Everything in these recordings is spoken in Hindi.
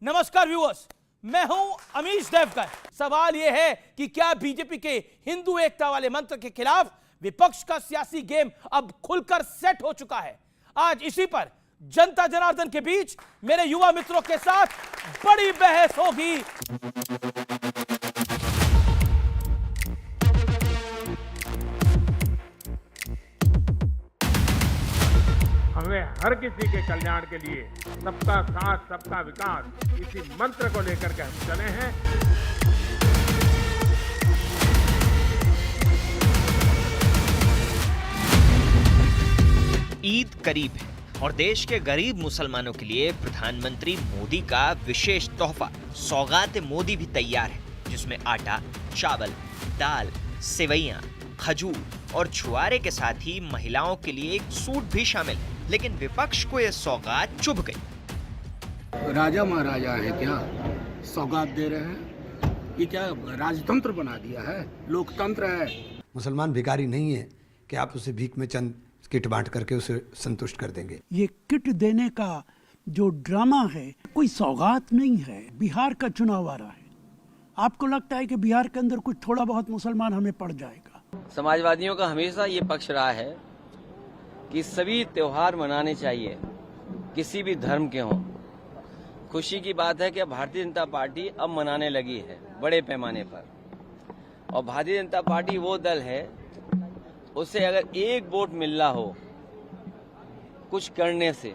नमस्कार व्यूअर्स, मैं हूं अमीश देवकर। सवाल यह है कि क्या बीजेपी के हिंदू एकता वाले मंत्र के खिलाफ विपक्ष का सियासी गेम अब खुलकर सेट हो चुका है। आज इसी पर जनता जनार्दन के बीच मेरे युवा मित्रों के साथ बड़ी बहस होगी। हमें हर किसी के कल्याण के लिए सबका साथ सबका विकास इसी मंत्र को लेकर के हम चले हैं। ईद करीब है और देश के गरीब मुसलमानों के लिए प्रधानमंत्री मोदी का विशेष तोहफा सौगात मोदी भी तैयार है, जिसमें आटा, चावल, दाल, सेवइयां, खजूर और छुआरे के साथ ही महिलाओं के लिए एक सूट भी शामिल है। लेकिन विपक्ष को यह सौगात चुभ गई। राजा महाराजा है क्या, सौगात दे रहे हैं? ये क्या राजतंत्र बना दिया है? लोकतंत्र है। मुसलमान भिखारी नहीं है कि आप उसे भीख में चंद किट बांट करके उसे संतुष्ट कर देंगे। ये किट देने का जो ड्रामा है कोई सौगात नहीं है। बिहार का चुनाव आ रहा है, आपको लगता है कि बिहार के अंदर कुछ थोड़ा बहुत मुसलमान हमें पड़ जाएगा? समाजवादियों का हमेशा ये पक्ष रहा है कि सभी त्योहार मनाने चाहिए, किसी भी धर्म के हों। खुशी की बात है कि भारतीय जनता पार्टी अब मनाने लगी है बड़े पैमाने पर, और भारतीय जनता पार्टी वो दल है, उससे अगर एक वोट मिल रहा हो कुछ करने से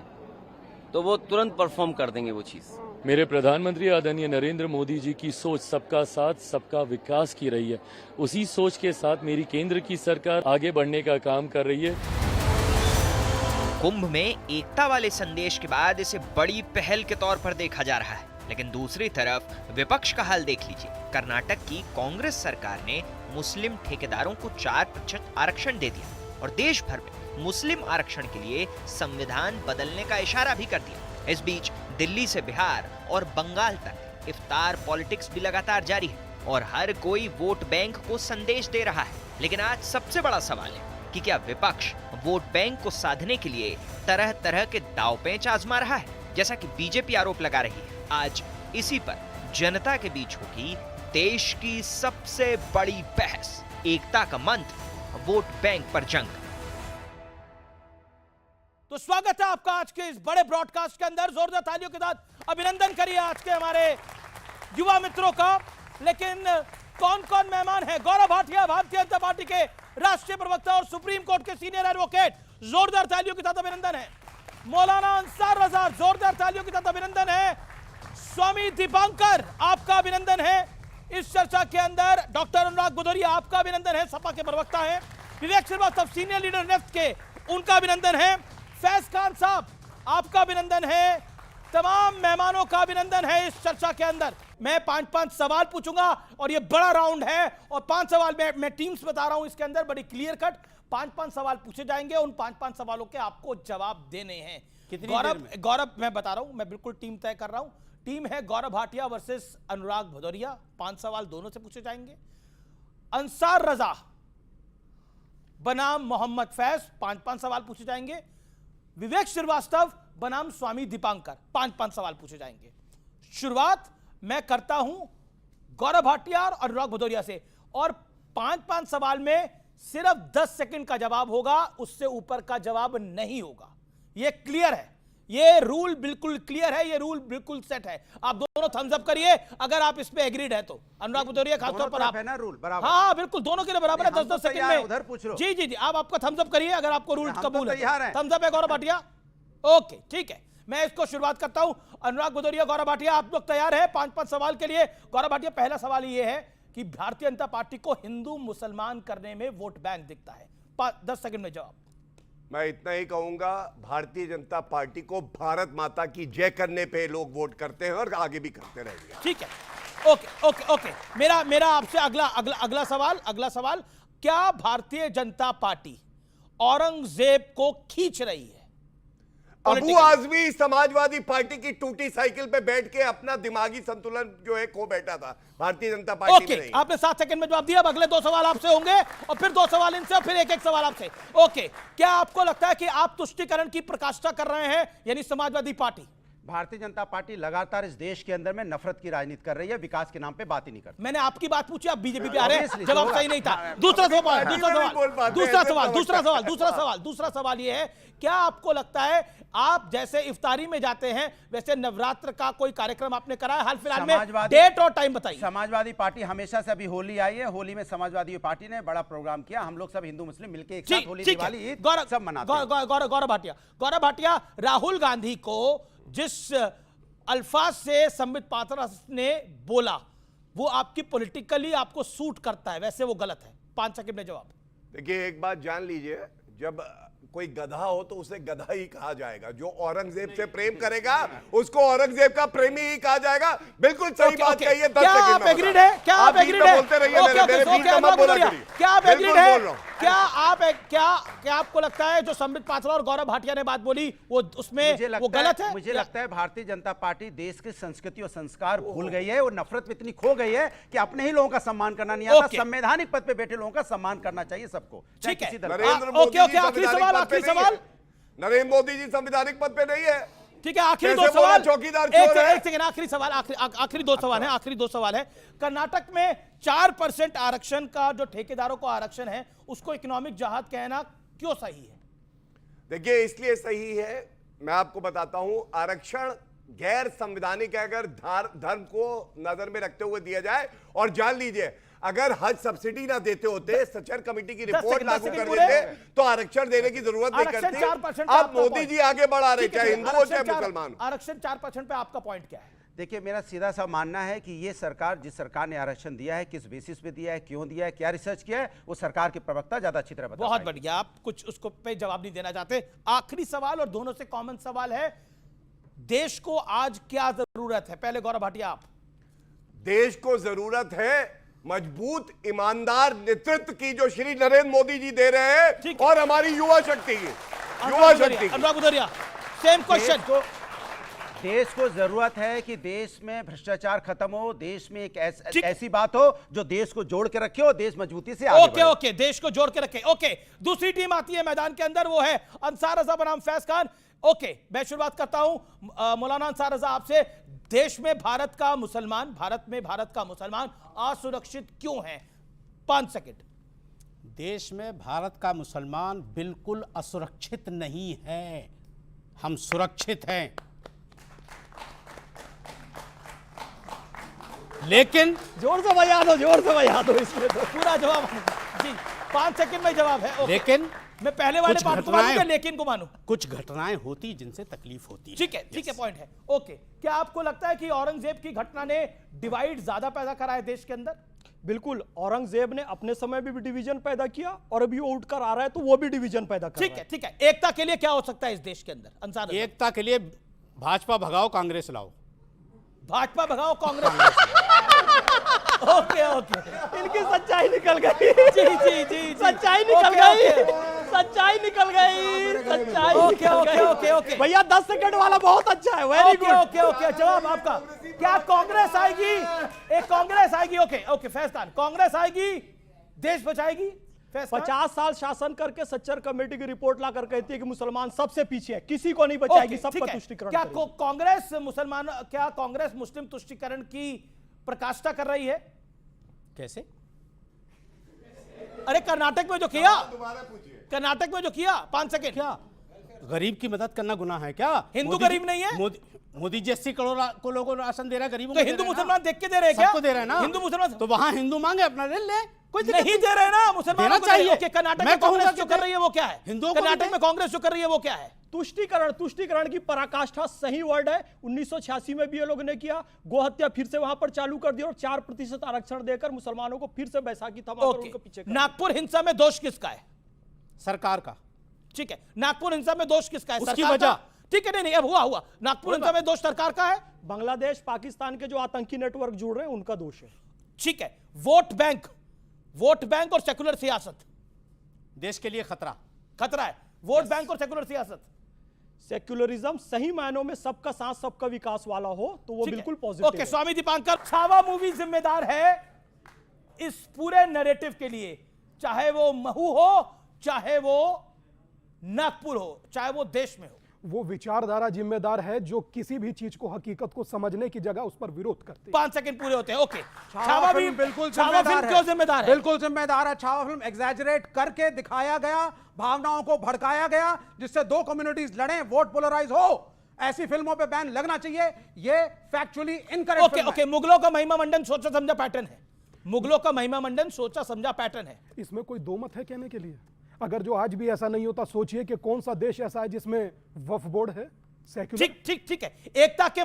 तो वो तुरंत परफॉर्म कर देंगे वो चीज। मेरे प्रधानमंत्री आदरणीय नरेंद्र मोदी जी की सोच सबका साथ सबका विकास की रही है। उसी सोच के साथ मेरी केंद्र की सरकार आगे बढ़ने का काम कर रही है। कुंभ में एकता वाले संदेश के बाद इसे बड़ी पहल के तौर पर देखा जा रहा है, लेकिन दूसरी तरफ विपक्ष का हाल देख लीजिए। कर्नाटक की कांग्रेस सरकार ने मुस्लिम ठेकेदारों को 4% आरक्षण दे दिया और देश भर में मुस्लिम आरक्षण के लिए संविधान बदलने का इशारा भी कर दिया। इस बीच दिल्ली से बिहार और बंगाल तक इफ्तार पॉलिटिक्स भी लगातार जारी है और हर कोई वोट बैंक को संदेश दे रहा है। लेकिन आज सबसे बड़ा सवाल है कि क्या विपक्ष वोट बैंक को साधने के लिए तरह तरह के दांव-पेच आजमा रहा है, जैसा कि बीजेपी आरोप लगा रही है। आज इसी पर जनता के बीच होगी देश की सबसे बड़ी बहस, एकता का मंत्र, वोट बैंक पर जंग। तो स्वागत है आपका आज के इस बड़े ब्रॉडकास्ट के अंदर। जोरदार तालियों के साथ अभिनंदन करिए आज के हमारे युवा मित्रों का। लेकिन कौन कौन मेहमान है? गौरव भाटिया, भारतीय जनता पार्टी के राष्ट्रीय प्रवक्ता और सुप्रीम कोर्ट के सीनियर एडवोकेट, जोरदार तालियों के साथ अभिनंदन है। मौलाना अंसार रजा, जोरदार तालियों के साथ अभिनंदन है। स्वामी दीपांकर, आपका अभिनंदन है इस चर्चा के अंदर। डॉक्टर अनुराग भदौरिया, आपका अभिनंदन है, सपा के प्रवक्ता है। विवेक श्रीवास्तव, सीनियर लीडर नेफ्ट के, उनका अभिनंदन है। फैज खान साहब, आपका अभिनंदन है। तमाम मेहमानों का अभिनंदन है इस चर्चा के अंदर। मैं 5-5 सवाल पूछूंगा और ये बड़ा राउंड है और 5 सवाल मैं टीम्स बता रहा हूं इसके अंदर, बड़ी क्लियर कट 5-5 सवाल पूछे जाएंगे। उन 5-5 सवालों के आपको जवाब देने हैं। गौरव मैं बता रहा हूं, मैं बिल्कुल टीम तय कर रहा हूं। टीम है गौरव भाटिया वर्सेस अनुराग भदौरिया। 5 सवाल दोनों से पूछे जाएंगे। अंसार रजा बनाम मोहम्मद फैज, 5-5 सवाल पूछे जाएंगे। विवेक श्रीवास्तव बनाम स्वामी दीपांकर, 5-5 सवाल पूछे जाएंगे। शुरुआत मैं करता हूं गौरव भाटिया और अनुराग भदौरिया से, और 5-5 सवाल में सिर्फ 10 सेकंड का जवाब होगा, उससे ऊपर का जवाब नहीं होगा। यह क्लियर है, ये रूल बिल्कुल क्लियर है, ये रूल बिल्कुल सेट है। आप दोनों थम्स अप करिए अगर आप इस पे एग्रीड है तो। अनुराग भदौरिया खासतौर पर आप है ना, रूल बराबर। हाँ बिल्कुल, दोनों के लिए बराबर है। 10-10 सेकंड में उधर पूछ लो। जी जी जी, आप आपका थम्स अप करिए अगर आपको रूल कबूल है। थम्स अप है गौरव भाटिया? ओके ठीक है, मैं इसको शुरुआत करता हूं। अनुराग भदौरिया, गौरव भाटिया, आप लोग तैयार हैं 5-5 सवाल के लिए? गौरव भाटिया, पहला सवाल ये है कि भारतीय जनता पार्टी को हिंदू मुसलमान करने में वोट बैंक दिखता है। 10 सेकंड में जवाब। मैं इतना ही कहूंगा, भारतीय जनता पार्टी को भारत माता की जय करने पे लोग वोट करते हैं और आगे भी करते रहेंगे। ठीक है, ओके ओके ओके। मेरा आपसे अगला सवाल, क्या भारतीय जनता पार्टी औरंगजेब को खींच रही है? अबू आजमी समाजवादी पार्टी की टूटी साइकिल पे बैठ के अपना दिमागी संतुलन जो है खो बैठा था, भारतीय जनता पार्टी में नहीं। आपने 7 सेकंड में जवाब दिया। अब अगले 2 सवाल आपसे होंगे और फिर 2 सवाल इनसे और फिर एक सवाल आपसे। ओके, क्या आपको लगता है कि आप तुष्टीकरण की प्रकाष्ठा कर रहे हैं, यानी समाजवादी पार्टी? भारतीय जनता पार्टी लगातार इस देश के अंदर में नफरत की राजनीति कर रही है, विकास के नाम पे बात ही नहीं करती। मैंने आपकी बात पूछी, आप बीजेपी पे आ रहे हैं, जवाब सही नहीं था। दूसरा सवाल ये है, क्या आपको लगता है आप जैसे इफ्तारी में जाते हैं वैसे नवरात्र का कोई कार्यक्रम आपने कराया हाल फिलहाल में? डेट और टाइम बताइए। समाजवादी पार्टी हमेशा से, अभी होली आई है, होली में समाजवादी पार्टी ने बड़ा प्रोग्राम किया, हम लोग सब हिंदू मुस्लिम मिलकर एक साथ होली दिवाली ईद सब मनाते हैं। गौरव भाटिया, राहुल गांधी को जिस अल्फाज से संबित पात्रा ने बोला वो आपकी पॉलिटिकली आपको सूट करता है, वैसे वो गलत है? 5 सेकंड में जवाब। देखिए, एक बात जान लीजिए, जब कोई गधा हो तो उसे गधा ही कहा जाएगा, जो औरंगजेब से प्रेम करेगा उसको औरंगजेब का प्रेमी ही कहा जाएगा। बिल्कुल सही बात कही है। 10 क्या सेकंड आप में एग्रीड है? क्या आप एग्रीड है? बोलते रहिए, मेरे बीच में मत बोला करिए। क्या आप एग्रीड है? क्या आपको लगता है जो संबित पात्रा और गौरव भाटिया ने बात बोली वो उसमें वो गलत है? मुझे लगता है भारतीय जनता पार्टी देश की संस्कृति और संस्कार भूल गई है, और नफरत में इतनी खो गई है कि अपने ही लोगों का सम्मान करना नहीं आता। संवैधानिक पद पे बैठे लोगों का सम्मान करना चाहिए सबको। ठीक है, नरेंद्र मोदी जी आखिरी सवाल। नरेंद्र मोदी जी संवैधानिक पद पे नहीं है। ठीक है, आखिरी 2 सवाल। चौकीदार एक सेकंड, आखिरी सवाल, आखिरी 2 सवाल है। कर्नाटक में 4% आरक्षण का जो ठेकेदारों को आरक्षण है उसको इकोनॉमिक जहाज कहना क्यों सही है? देखिए, इसलिए सही है, मैं आपको बताता हूं। आरक्षण गैर संवैधानिक है अगर धर्म को नजर में रखते हुए दिया जाए। और जान लीजिए, अगर हज सब्सिडी ना देते होते, सचर कमेटी की रिपोर्ट लागू कर देते तो आरक्षण देने की जरूरत नहीं करती। अब मोदी जी आगे बढ़ा रहे, चाहे हिंदू हो चाहे मुसलमान। आरक्षण 4% पे आपका पॉइंट क्या है? देखिए, मेरा सीधा सा मानना है कि ये सरकार, जिस सरकार ने आरक्षण दिया है, किस बेसिस पे दिया है, क्यों दिया है, क्या रिसर्च किया है, वो सरकार के प्रवक्ता ज्यादा अच्छी तरह बता बहुत बढ़िया, आप कुछ उसको पे जवाब नहीं देना चाहते। आखिरी सवाल और दोनों से कॉमन सवाल है, देश को आज क्या जरूरत है? पहले गौरव भाटिया आप। देश को जरूरत है मजबूत ईमानदार नेतृत्व की, जो श्री नरेंद्र मोदी जी दे रहे हैं, और हमारी युवा शक्ति की। अनुराग उधरिया, सेम क्वेश्चन। देश को जरूरत है कि देश में भ्रष्टाचार खत्म हो, देश में एक ऐसी बात हो जो देश को जोड़ के रखे और देश मजबूती से आगे बढ़े। ओके, देश को जोड़ के रखे। ओके, दूसरी टीम आती है मैदान के अंदर, वो है अंसार रजा बनाम फैज खान। ओके, मैं शुरुआत करता हूं मौलाना अंसार रजा आपसे। देश में भारत में भारत का मुसलमान असुरक्षित क्यों है? 5 सेकंड। देश में भारत का मुसलमान बिल्कुल असुरक्षित नहीं है, हम सुरक्षित हैं। लेकिन जोर से बजा दो इसमें तो पूरा जवाब जी। 5 सेकंड में जवाब है। लेकिन मैं पहले वाले बात को मानूं, लेकिन को मानूं? कुछ घटनाएं होती जिनसे तकलीफ होती है। ठीक है, पॉइंट है। ओके, क्या आपको लगता है कि औरंगजेब की घटना ने डिवाइड ज्यादा पैदा करा है देश के अंदर? बिल्कुल, औरंगजेब ने अपने समय भी डिवीजन पैदा किया और अभी वो उठकर आ रहा है तो वो भी डिवीजन पैदा कर रहा है। ठीक है। एकता के लिए क्या हो सकता है इस देश के अंदर? अंसार, एकता के लिए भाजपा भगाओ, कांग्रेस लाओ। भाजपा भगाओ, कांग्रेस। ओके, इनकी सच्चाई निकल गई। जी, सच्चाई निकल गई। ओके। भैया 10 सेकंड वाला बहुत अच्छा है, वेरी गुड। ओके, जवाब आपका। क्या कांग्रेस आएगी? एक कांग्रेस आएगी। ओके, फैज खान, कांग्रेस आएगी, देश बचाएगी? 50 साल शासन करके सच्चर कमेटी की रिपोर्ट लाकर कहती है कि मुसलमान सबसे पीछे है, किसी को नहीं बचाएगी, सबका तुष्टिकरण। क्या कांग्रेस मुस्लिम तुष्टिकरण की प्रकाष्ठा कर रही है? कैसे? अरे कर्नाटक में जो किया, 5 सेकंड। क्या गरीब की मदद करना गुनाह है क्या? हिंदू गरीब नहीं है? मोदी जी 80 करोड़ को लोगों को राशन दे रहा है, गरीबों को। तो हिंदू मुसलमान देख के दे रहे हैं क्या? सबको दे रहे हैं ना। हिंदू मुसलमान तो वहां हिंदू मांगे अपना ले, कोई नहीं दे रहे ना मुसलमानों को चाहिए। कर्नाटक में कांग्रेस जो कर रही है वो क्या है? कर्नाटक में कांग्रेस जो कर रही है वो क्या है? तुष्टिकरण की पराकाष्ठा सही वर्ड है। 1986 में भी ये लोगों ने किया, गोहत्या फिर से वहां पर चालू कर दिया और 4% आरक्षण देकर मुसलमानों को फिर से बैसाखी थमाकर उनके पीछे। नागपुर हिंसा में दोष किसका है? सरकार का। ठीक है, नागपुर हिंसा में दोष किसका है? उसकी वजह। ठीक है, नहीं, अब हुआ। नागपुर हिंसा में दोष सरकार का है। बांग्लादेश पाकिस्तान के जो आतंकी नेटवर्क जुड़ रहे हैं उनका दोष है। ठीक है, वोट बैंक और सेकुलर सियासत देश के लिए खतरा है। वोट बैंक और सेकुलर सियासत। सेक्युलरिज्म सही मायनों में सबका साथ सबका विकास वाला हो तो वो बिल्कुल पॉजिटिव। ओके, स्वामी दीपांकर, छावा मूवी जिम्मेदार है इस पूरे नैरेटिव के लिए, चाहे वो महू हो, चाहे वो नागपुर हो, चाहे वो देश में हो। वो विचारधारा जिम्मेदार है जो किसी भी चीज को, हकीकत को समझने की जगह उस पर विरोध करती है। 5 सेकंड पूरे होते हैं। ओके, छावा फिल्म बिल्कुल छावा फिल्म क्यों जिम्मेदार है? बिल्कुल जिम्मेदार है। छावा फिल्म एग्जैजरेट करके दिखाया गया, भावनाओं को भड़काया गया, जिससे दो कम्युनिटीज लड़े, वोट पोलराइज हो। ऐसी फिल्मों पे बैन लगना चाहिए। ये फैक्चुअली इनकरेक्ट। ओके ओके, मुगलों का महिमा मंडन सोचा समझा पैटर्न है। मुगलों का महिमा मंडन सोचा समझा पैटर्न है। इसमें कोई दो मत है कहने के लिए? अगर जो आज भी ऐसा नहीं होता, सोचिए कि कौन सा देश ऐसा है जिसमें वक्फ बोर्ड है, सेक्युलर। ठीक ठीक ठीक है। एकता के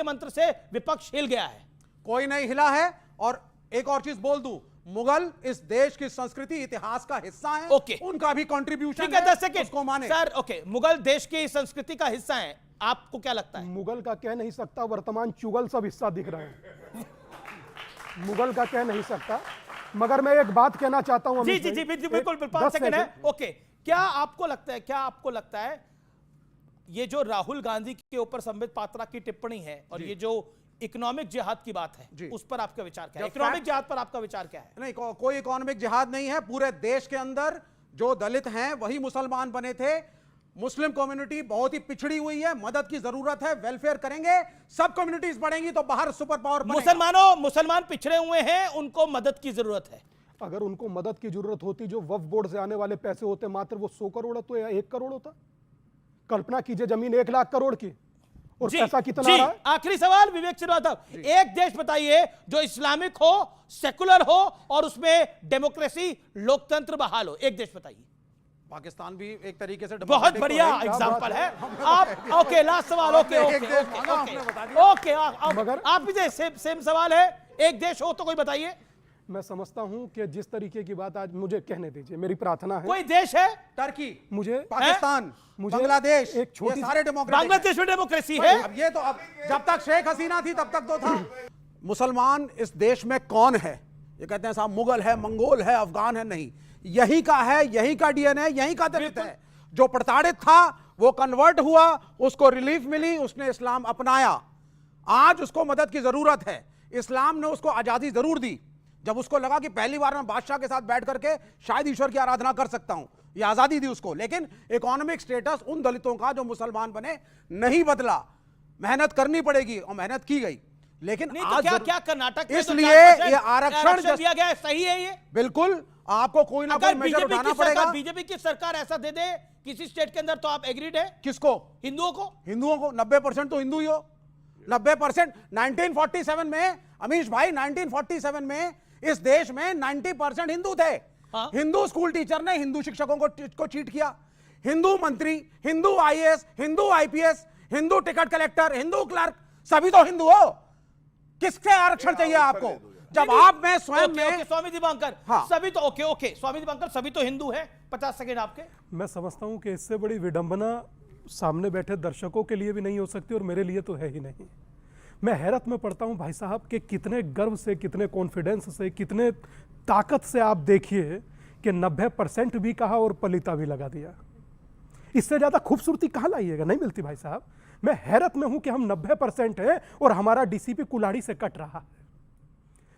मंत्र से विपक्ष हिल गया है। कोई नहीं हिला है। और एक और चीज बोल दूं, मुगल इस देश की संस्कृति इतिहास का हिस्सा है। ओके, उनका भी कंट्रीब्यूशन ठीक है। 10 सेकंड उसको माने सर। ओके, मुगल देश की संस्कृति का हिस्सा है, आपको क्या लगता है? मुगल का कह नहीं सकता, वर्तमान चुगल सब हिस्सा दिख रहे हैं। मुगल का कह नहीं सकता, मगर मैं एक बात कहना चाहता हूं। जी जी जी बिल्कुल, 5 सेकंड है। ओके, क्या आपको लगता है ये जो राहुल गांधी के ऊपर संबित पात्रा की टिप्पणी है और ये जो इकोनॉमिक जिहाद की बात है, उस पर आपका विचार क्या है? इकोनॉमिक जिहाद पर आपका विचार क्या है? नहीं, कोई इकोनॉमिक जिहाद नहीं है। पूरे देश के अंदर जो दलित हैं वही मुसलमान बने थे। मुस्लिम कम्युनिटी बहुत ही पिछड़ी हुई है, मदद की जरूरत है। वेलफेयर करेंगे, सब कम्युनिटीज बढ़ेंगी तो बाहर सुपर पावर बनेगा। मुसलमान पिछड़े हुए हैं, उनको मदद की जरूरत है। अगर उनको मदद की जरूरत होती, जो वक्फ बोर्ड से आने वाले पैसे होते मात्र वो 100 करोड़ तो या 1 करोड़ होता। कल्पना कीजिए जमीन 1 लाख करोड़ की और पैसा कितना आ रहा है। आखिरी सवाल विवेक श्रीवास्तव, एक देश बताइए जो इस्लामिक हो, सेकुलर हो और उसमें डेमोक्रेसी, लोकतंत्र बहाल हो। एक देश बताइए। पाकिस्तान भी एक तरीके से बहुत बढ़िया एग्जांपल है। आप ओके, लास्ट सवाल। ओके मगर आप भी सेम सवाल है। एक देश हो तो कोई बताइए। मैं समझता हूं कि जिस तरीके की बात आज मुझे कहने दीजिए, मेरी प्रार्थना है। कोई देश है? टर्की, मुझे पाकिस्तान, मुझे बांग्लादेश, एक छोटी सारे डेमोक्रेटिक। बांग्लादेश में डेमोक्रेसी है। अब ये तो अब जब तक शेख हसीना थी तब तक तो था। मुसलमान इस देश में कौन है? ये कहते हैं साहब मुगल है, मंगोल है, अफगान है। नहीं, यही का है, यही का डीएनए, यही का दलित है। जो प्रताड़ित था वो कन्वर्ट हुआ, उसको रिलीफ मिली, उसने इस्लाम अपनाया। आज उसको मदद की जरूरत है। इस्लाम ने उसको आजादी जरूर दी। जब उसको लगा कि पहली बार मैं बादशाह के साथ बैठ करके शायद ईश्वर की आराधना कर सकता हूं, ये आजादी दी उसको। लेकिन इकोनॉमिक स्टेटस उन दलितों का जो मुसलमान बने नहीं बदला। मेहनत करनी पड़ेगी और मेहनत की गई। लेकिन आज तो क्या कर्नाटक में इसलिए ये आरक्षण दिया गया है, सही है ये? बिल्कुल, आपको कोई ना कोई मेजर उठाना पड़ेगा। बीजेपी की सरकार ऐसा दे दे किसी स्टेट के अंदर तो आप एग्रीड है? किसको? हिंदुओं को। 90% तो हिंदू ही हो। 90%। 1947 में अमीश भाई, 1947 में इस देश में 90% हिंदू थे। हाँ? हिंदू स्कूल टीचर ने हिंदू शिक्षकों को चीट किया। हिंदू मंत्री, Hindu IAS, Hindu IPS, Hindu ticket collector, Hindu clerk, सभी तो हिंदू हो। किससे आरक्षण चाहिए आपको? जब आप में स्वयं में स्वामी दीपांकर, हाँ। सभी तो ओके स्वामी दीपांकर, सभी तो हिंदू है। 50 सेकंड आपके। मैं समझता हूं कि इससे बड़ी विडंबना सामने बैठे दर्शकों के लिए भी नहीं हो सकती और मेरे लिए तो है ही नहीं। मैं हैरत में पड़ता हूं भाई साहब कि कितने गर्व से, कितने कॉन्फिडेंस से, कितने ताकत से आप देखिए कि 90% भी कहा और पलीता भी लगा दिया। इससे ज्यादा खूबसूरती कहां लाइएगा? नहीं मिलती भाई साहब। मैं हैरत में हूं कि हम 90% हैं और हमारा डीसीपी कुल्हाड़ी से कट रहा है।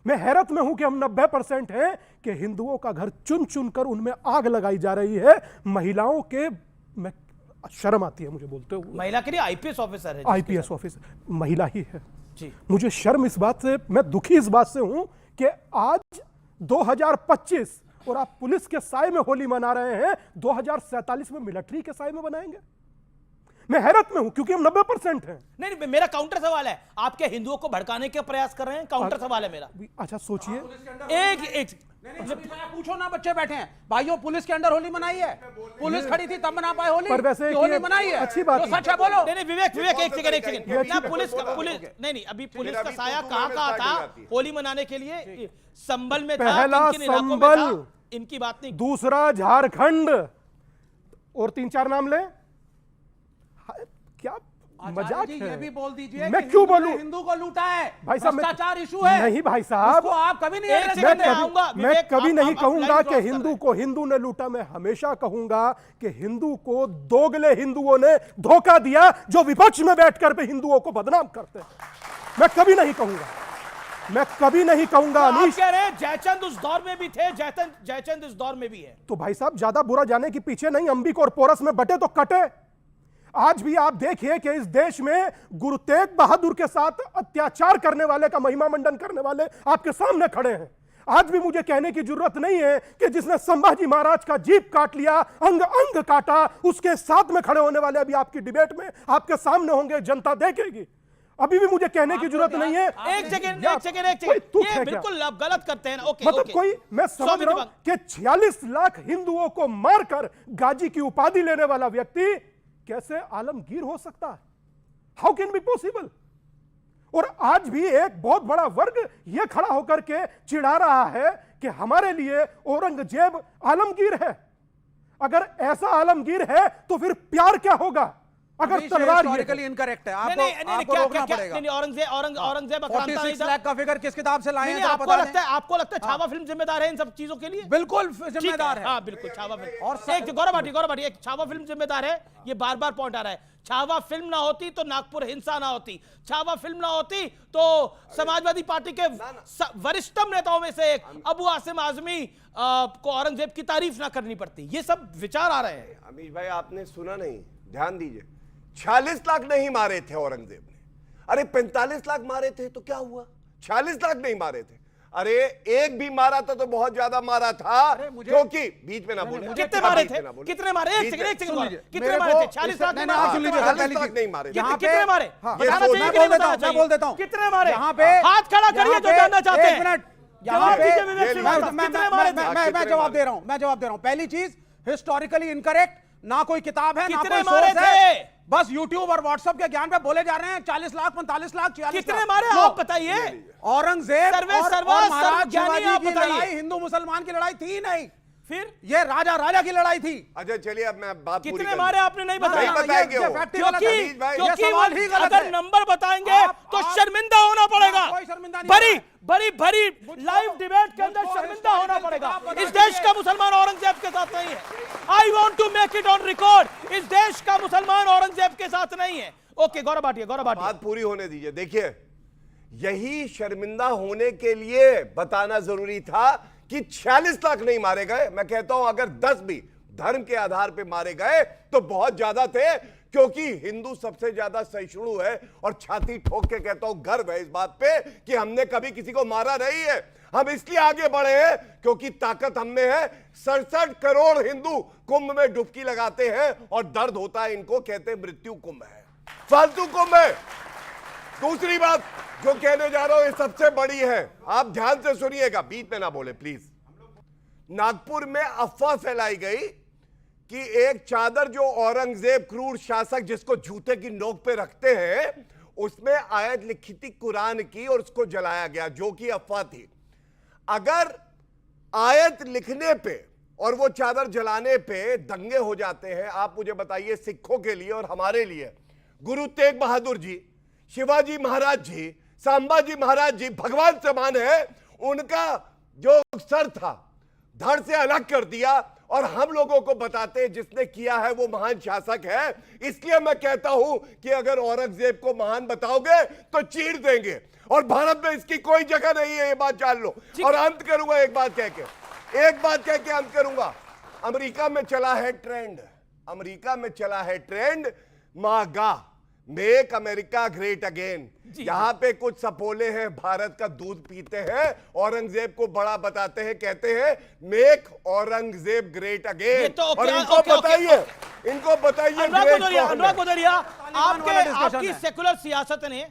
मैं हैरत में हूं कि हम 90% हैं कि हिंदुओं का घर चुन चुन कर उनमें आग लगाई जा रही है। महिलाओं के, मैं शर्म आती है मुझे बोलते हुए। महिला के लिए आईपीएस ऑफिसर है, आईपीएस ऑफिसर महिला ही है जी। मुझे शर्म इस बात से, मैं दुखी इस बात से हूं कि आज 2025 और आप पुलिस के साए में होली मना रहे हैं। 2047 में मिलिट्री के साए में बनाएंगे। मैं हैरत में हूं क्योंकि हम 90% हैं। नहीं, मेरा काउंटर सवाल है। आपके हिंदुओं को भड़काने के प्रयास कर रहे हैं, काउंटर सवाल है मेरा। अच्छा सोचिए, एक पूछो ना, बच्चे बैठे हैं भाइयों, पुलिस के अंडर होली मनाई है? पुलिस खड़ी थी तब मना पाए होली? पर वैसे होली मनाई है, अच्छी बात तो सच है बोलो। नहीं विवेक, एक सेकंड ना, पुलिस नहीं, अभी पुलिस का साया कहां था होली मनाने के लिए? संबल में था, पहला संबल, इनकी बात नहीं। दूसरा झारखंड और 3-4 नाम ले। क्या मजाक है? ये भी बोल दीजिए मैं क्यों बोलूं? हिंदू को लूटा है भाई साहब, भ्रष्टाचार इशू है। नहीं भाई साहब, आप कभी नहीं, मैं कभी नहीं कहूंगा कि हिंदू को हिंदू ने लूटा। मैं हमेशा कहूंगा कि हिंदू को दोगले हिंदुओं ने धोखा दिया जो विपक्ष में बैठकर भी हिंदुओं को बदनाम करते हैं। मैं कभी नहीं कहूंगा, मैं कभी नहीं कहूंगा। अनीश कह रहे हैं जयचंद उस दौर में भी थे, जयचंद इस दौर में भी है। तो भाई साहब ज्यादा बुरा जाने के पीछे नहीं, अंबिक और पोरस में बटे तो कटे। आज भी आप देखिए कि इस देश में गुरु तेग बहादुर के साथ अत्याचार करने वाले का महिमा मंडन करने वाले आपके सामने खड़े हैं। आज भी मुझे कहने की जरूरत नहीं है कि जिसने संभाजी महाराज का जीभ काट लिया, अंग अंग काटा, उसके साथ में खड़े होने वाले अभी आपकी डिबेट में आपके सामने होंगे, जनता देखेगी। अभी भी मुझे कहने की जरूरत नहीं है। एक सेकंड ये बिल्कुल आप गलत करते हैं। ओके, मतलब कोई, मैं समझ रहा हूं कि 46 लाख हिंदुओं को मारकर गाजी की उपाधि लेने वाला व्यक्ति कैसे आलमगीर हो सकता है? How can be possible? और आज भी एक बहुत बड़ा वर्ग यह खड़ा होकर के चिढ़ा रहा है कि हमारे लिए औरंगजेब आलमगीर है। अगर ऐसा आलमगीर है तो फिर प्यार क्या होगा? अगर तलवार हिस्टोरिकली इनकरेक्ट है, आपको रोकना पड़ेगा। औरंगजेब 46 लाख का फिगर किस किताब से लाए हैं? आपको लगता है छावा फिल्म जिम्मेदार है इन सब चीजों के लिए? बिल्कुल जिम्मेदार है। हाँ बिल्कुल, छावा फिल्म। और एक गौरव भाटी एक छावा फिल्म जिम्मेदार है। ये बार बार पॉइंट आ रहा है। छावा फिल्म ना होती तो नागपुर हिंसा ना होती, छावा फिल्म ना होती तो समाजवादी पार्टी के वरिष्ठतम नेताओं में से एक अबू आसिम आजमी को औरंगजेब की तारीफ ना करनी पड़ती। ये सब विचार आ रहे हैं। अमीश भाई आपने सुना नहीं, ध्यान दीजिए। 46 लाख नहीं मारे थे औरंगजेब ने, अरे 45 लाख मारे थे तो क्या हुआ? 46 लाख नहीं मारे थे। अरे एक भी मारा था तो बहुत ज्यादा मारा था, क्योंकि बीच में ना बोले। कितने मारे थे? कितने मारे? एक सेकंड कितने मारे थे? 40 लाख नहीं मारे। कितने मारे? मैं बोल देता हूं कितने मारे? यहाँ पे हाथ खड़ा करिए जो जानना चाहते हैं। यहाँ पे मैं जवाब दे रहा हूं। पहली चीज, हिस्टोरिकली इनकरेक्ट, ना कोई किताब है, ना कोई सोर्स है, बस यूट्यूब और व्हाट्सएप के ज्ञान पे बोले जा रहे हैं। 40 लाख, 45 लाख, 46 कितने मारे आप बताइए? औरंगजेब और महाराज शिवाजी की लड़ाई हिंदू मुसलमान की लड़ाई थी नहीं, फिर ये राजा की लड़ाई थी। अच्छा चलिए, अब मैं बात पूरी कितने मारे आपने नहीं बताया? क्योंकि अगर नंबर बताएंगे तो शर्मिंदा होना पड़ेगा। बड़ी लाइव डिबेट के अंदर शर्मिंदा होना पड़ेगा। इस देश का मुसलमान औरंगजेब के साथ नहीं है। I want to make it on record. इस देश का मुसलमान औरंगजेब के साथ नहीं है। ओके, गौरव भाटिया बात पूरी होने दीजिए। देखिए, यही शर्मिंदा होने के लिए बताना जरूरी था कि 46 लाख नहीं मारे गए। मैं कहता हूं अगर 10 भी धर्म के आधार पे मारे गए तो बहुत ज्यादा थे, क्योंकि हिंदू सबसे ज्यादा सहिष्णु है। और छाती ठोक के कहता हूं, गर्व है इस बात पे कि हमने कभी किसी को मारा नहीं है। हम इसलिए आगे बढ़े हैं क्योंकि ताकत हम में है। 67 करोड़ हिंदू कुंभ में डुबकी लगाते हैं और दर्द होता है, इनको कहते हैं मृत्यु कुंभ है, फालतू कुंभ है। दूसरी बात जो कहने जा रहा हूं, ये सबसे बड़ी है, आप ध्यान से सुनिएगा, बीच में ना बोले प्लीज। नागपुर में अफवाह फैलाई गई कि एक चादर जो औरंगजेब क्रूर शासक जिसको जूते की नोक पे रखते हैं, उसमें आयत लिखी थी कुरान की और उसको जलाया गया, जो कि अफवाह थी। अगर आयत लिखने पे और वो चादर जलाने पे दंगे हो जाते हैं, आप मुझे बताइए, सिखों के लिए और हमारे लिए गुरु तेग बहादुर जी, शिवाजी महाराज जी, संभाजी महाराज जी भगवान समान है, उनका जो सर था धड़ से अलग कर दिया और हम लोगों को बताते हैं जिसने किया है वो महान शासक है। इसलिए मैं कहता हूं कि अगर औरंगजेब को महान बताओगे तो चीर देंगे, और भारत में इसकी कोई जगह नहीं है, ये बात जान लो। और अंत करूंगा एक बात कह के अंत करूंगा। अमेरिका में चला है ट्रेंड मागा, मेक अमेरिका ग्रेट अगेन। यहां पे कुछ सपोले हैं, भारत का दूध पीते हैं, औरंगजेब को बड़ा बताते हैं, कहते हैं मेक औरंगजेब ग्रेट अगेन। और इनको बताइए अनुराग भदौरिया, आपकी सेकुलर सियासत ने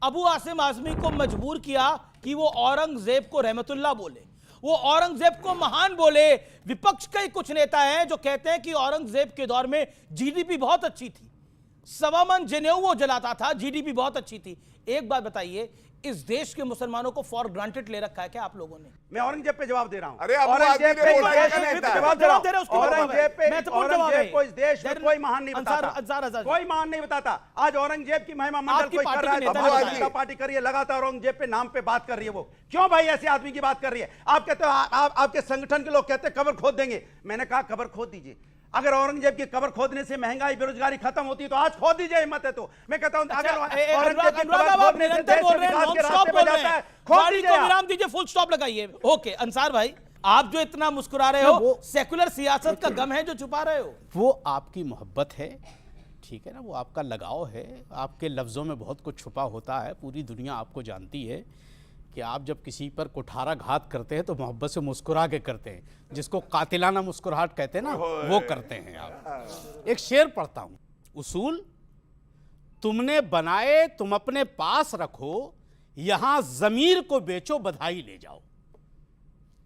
अबू आसिम आजमी को मजबूर किया कि वो औरंगजेब को रहमतुल्लाह बोले, वो औरंगजेब को महान बोले। विपक्ष के कुछ नेता हैं जो कहते हैं कि औरंगजेब के दौर में जीडीपी बहुत अच्छी थी, 1.25 मन जनेऊ वो जलाता था, जीडीपी बहुत अच्छी थी। एक बात बताइए, इस देश के मुसलमानों को फॉर ग्रांटेड ले रखा है क्या आप लोगों ने? मैं औरंगजेब पे जवाब दे रहा हूं। अरे औरंगजेब को इस देश में कोई महान नहीं बताता, कोई महान नहीं बताता। आज औरंगजेब की महिमा मंडल कोई कर रहा है, पार्टी कर रही है, लगातार औरंगजेब पे नाम पे बात कर रही है। वो क्यों भाई ऐसे आदमी की बात कर रही है? आप कहते हो, आपके संगठन के लोग कहते हैं कब्र खोद देंगे। मैंने कहा कब्र खोद दीजिए। अगर औरंगजेब की कब्र खोदने से महंगाई बेरोजगारी खत्म होती तो आज खोद दीजिए, हिम्मत है तो। मैं कहता हूं अगर औरंगजेब की कब्र खोदने से देश विकास के रास्ते पे जाता है, खोद दीजिए। विराम दीजिए, फुल स्टॉप लगाइए। ओके अंसार भाई, आप जो इतना मुस्कुरा रहे हो, सेकुलर सियासत का गम है जो छुपा रहे हो? वो आपकी मोहब्बत है, ठीक है ना, वो आपका लगाव है, आपके लफ्ज़ों में बहुत कुछ छुपा होता है, पूरी दुनिया आपको जानती है कि आप जब किसी पर कुठाराघात करते हैं तो मोहब्बत से मुस्कुरा के करते हैं, जिसको कातिलाना मुस्कुराहट कहते हैं ना, वो करते हैं आप। एक शेर पढ़ता हूँ, उसूल तुमने बनाए तुम अपने पास रखो, यहां जमीर को बेचो बधाई ले जाओ।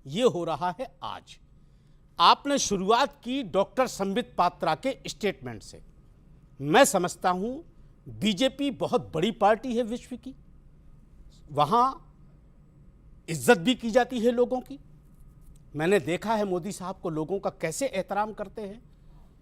ये हो रहा है आज। आपने शुरुआत की डॉक्टर संबित पात्रा के स्टेटमेंट से। मैं समझता हूं बीजेपी बहुत बड़ी पार्टी है विश्व की, वहां इज्जत भी की जाती है लोगों की। मैंने देखा है मोदी साहब को लोगों का कैसे एहतराम करते हैं।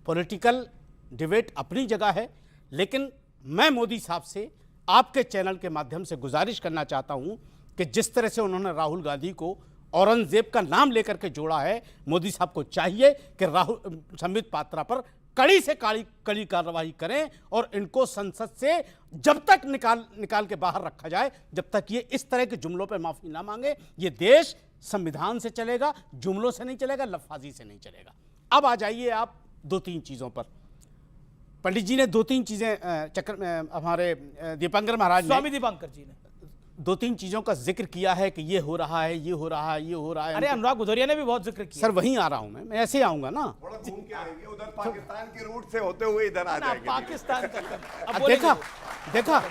पॉलिटिकल डिबेट अपनी जगह है, लेकिन मैं मोदी साहब से आपके चैनल के माध्यम से गुजारिश करना चाहता हूं कि जिस तरह से उन्होंने राहुल गांधी को औरंगजेब का नाम लेकर के जोड़ा है, मोदी साहब को चाहिए कि राहुल संबित पात्रा पर कड़ी से कड़ी कार्रवाई करें और इनको संसद से जब तक निकाल के बाहर रखा जाए, जब तक ये इस तरह के जुमलों पर माफी ना मांगे। ये देश संविधान से चलेगा, जुमलों से नहीं चलेगा, लफाजी से नहीं चलेगा। अब आ जाइए आप 2-3 चीजों पर। पंडित जी ने 2-3 चीजें हमारे दीपांकर महाराज ने, स्वामी दीपांकर जी ने 2-3 चीजों का जिक्र किया है कि ये हो रहा है, ये हो रहा है, ये हो रहा है। अरे अनुराग भदौरिया ने भी बहुत जिक्र किया। सर वहीं आ रहा हूं मैं ऐसे आऊंगा ना, थोड़ा घूम के आएंगे उधर, पाकिस्तान के रूट से होते हुए इधर आ जाएंगे। पाकिस्तान देखा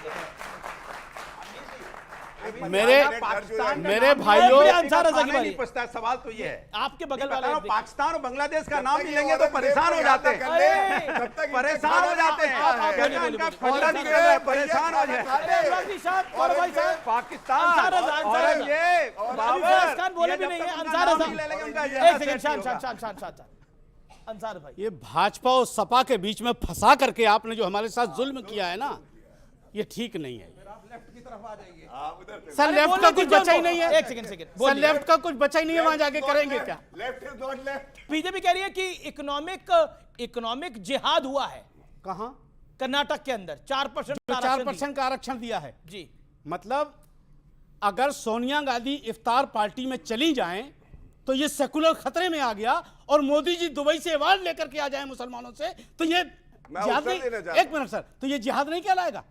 मेरे भाइयों, सवाल तो ये है, आपके बगल वाले पाकिस्तान और बांग्लादेश का नाम भी लेंगे तो परेशान हो जाते हैं, परेशान हो जाते हैं, परेशान हो जाते हैं। पाकिस्तान बोले भी नहीं है। अंसार भाई, ये भाजपा और सपा के बीच में फंसा करके आपने जो हमारे साथ जुल्म किया है ना, ये ठीक नहीं है। सर लेफ्ट का कुछ बचा ही नहीं है। एक सेकंड सर लेफ्ट का कुछ बचा ही नहीं है, वहां जाके करेंगे क्या? बीजेपी कह रही है कि इकोनॉमिक जिहाद हुआ है। कहां? कर्नाटक के अंदर 4% का आरक्षण दिया है जी। मतलब अगर सोनिया गांधी इफ्तार पार्टी में चली जाएं तो ये सेकुलर खतरे में आ गया, और मोदी जी दुबई से अवार्ड लेकर के आ जाए मुसलमानों से, तो ये जिहाद नहीं। एक मिनट सर, तो ये जिहाद नहीं कहलाएगा?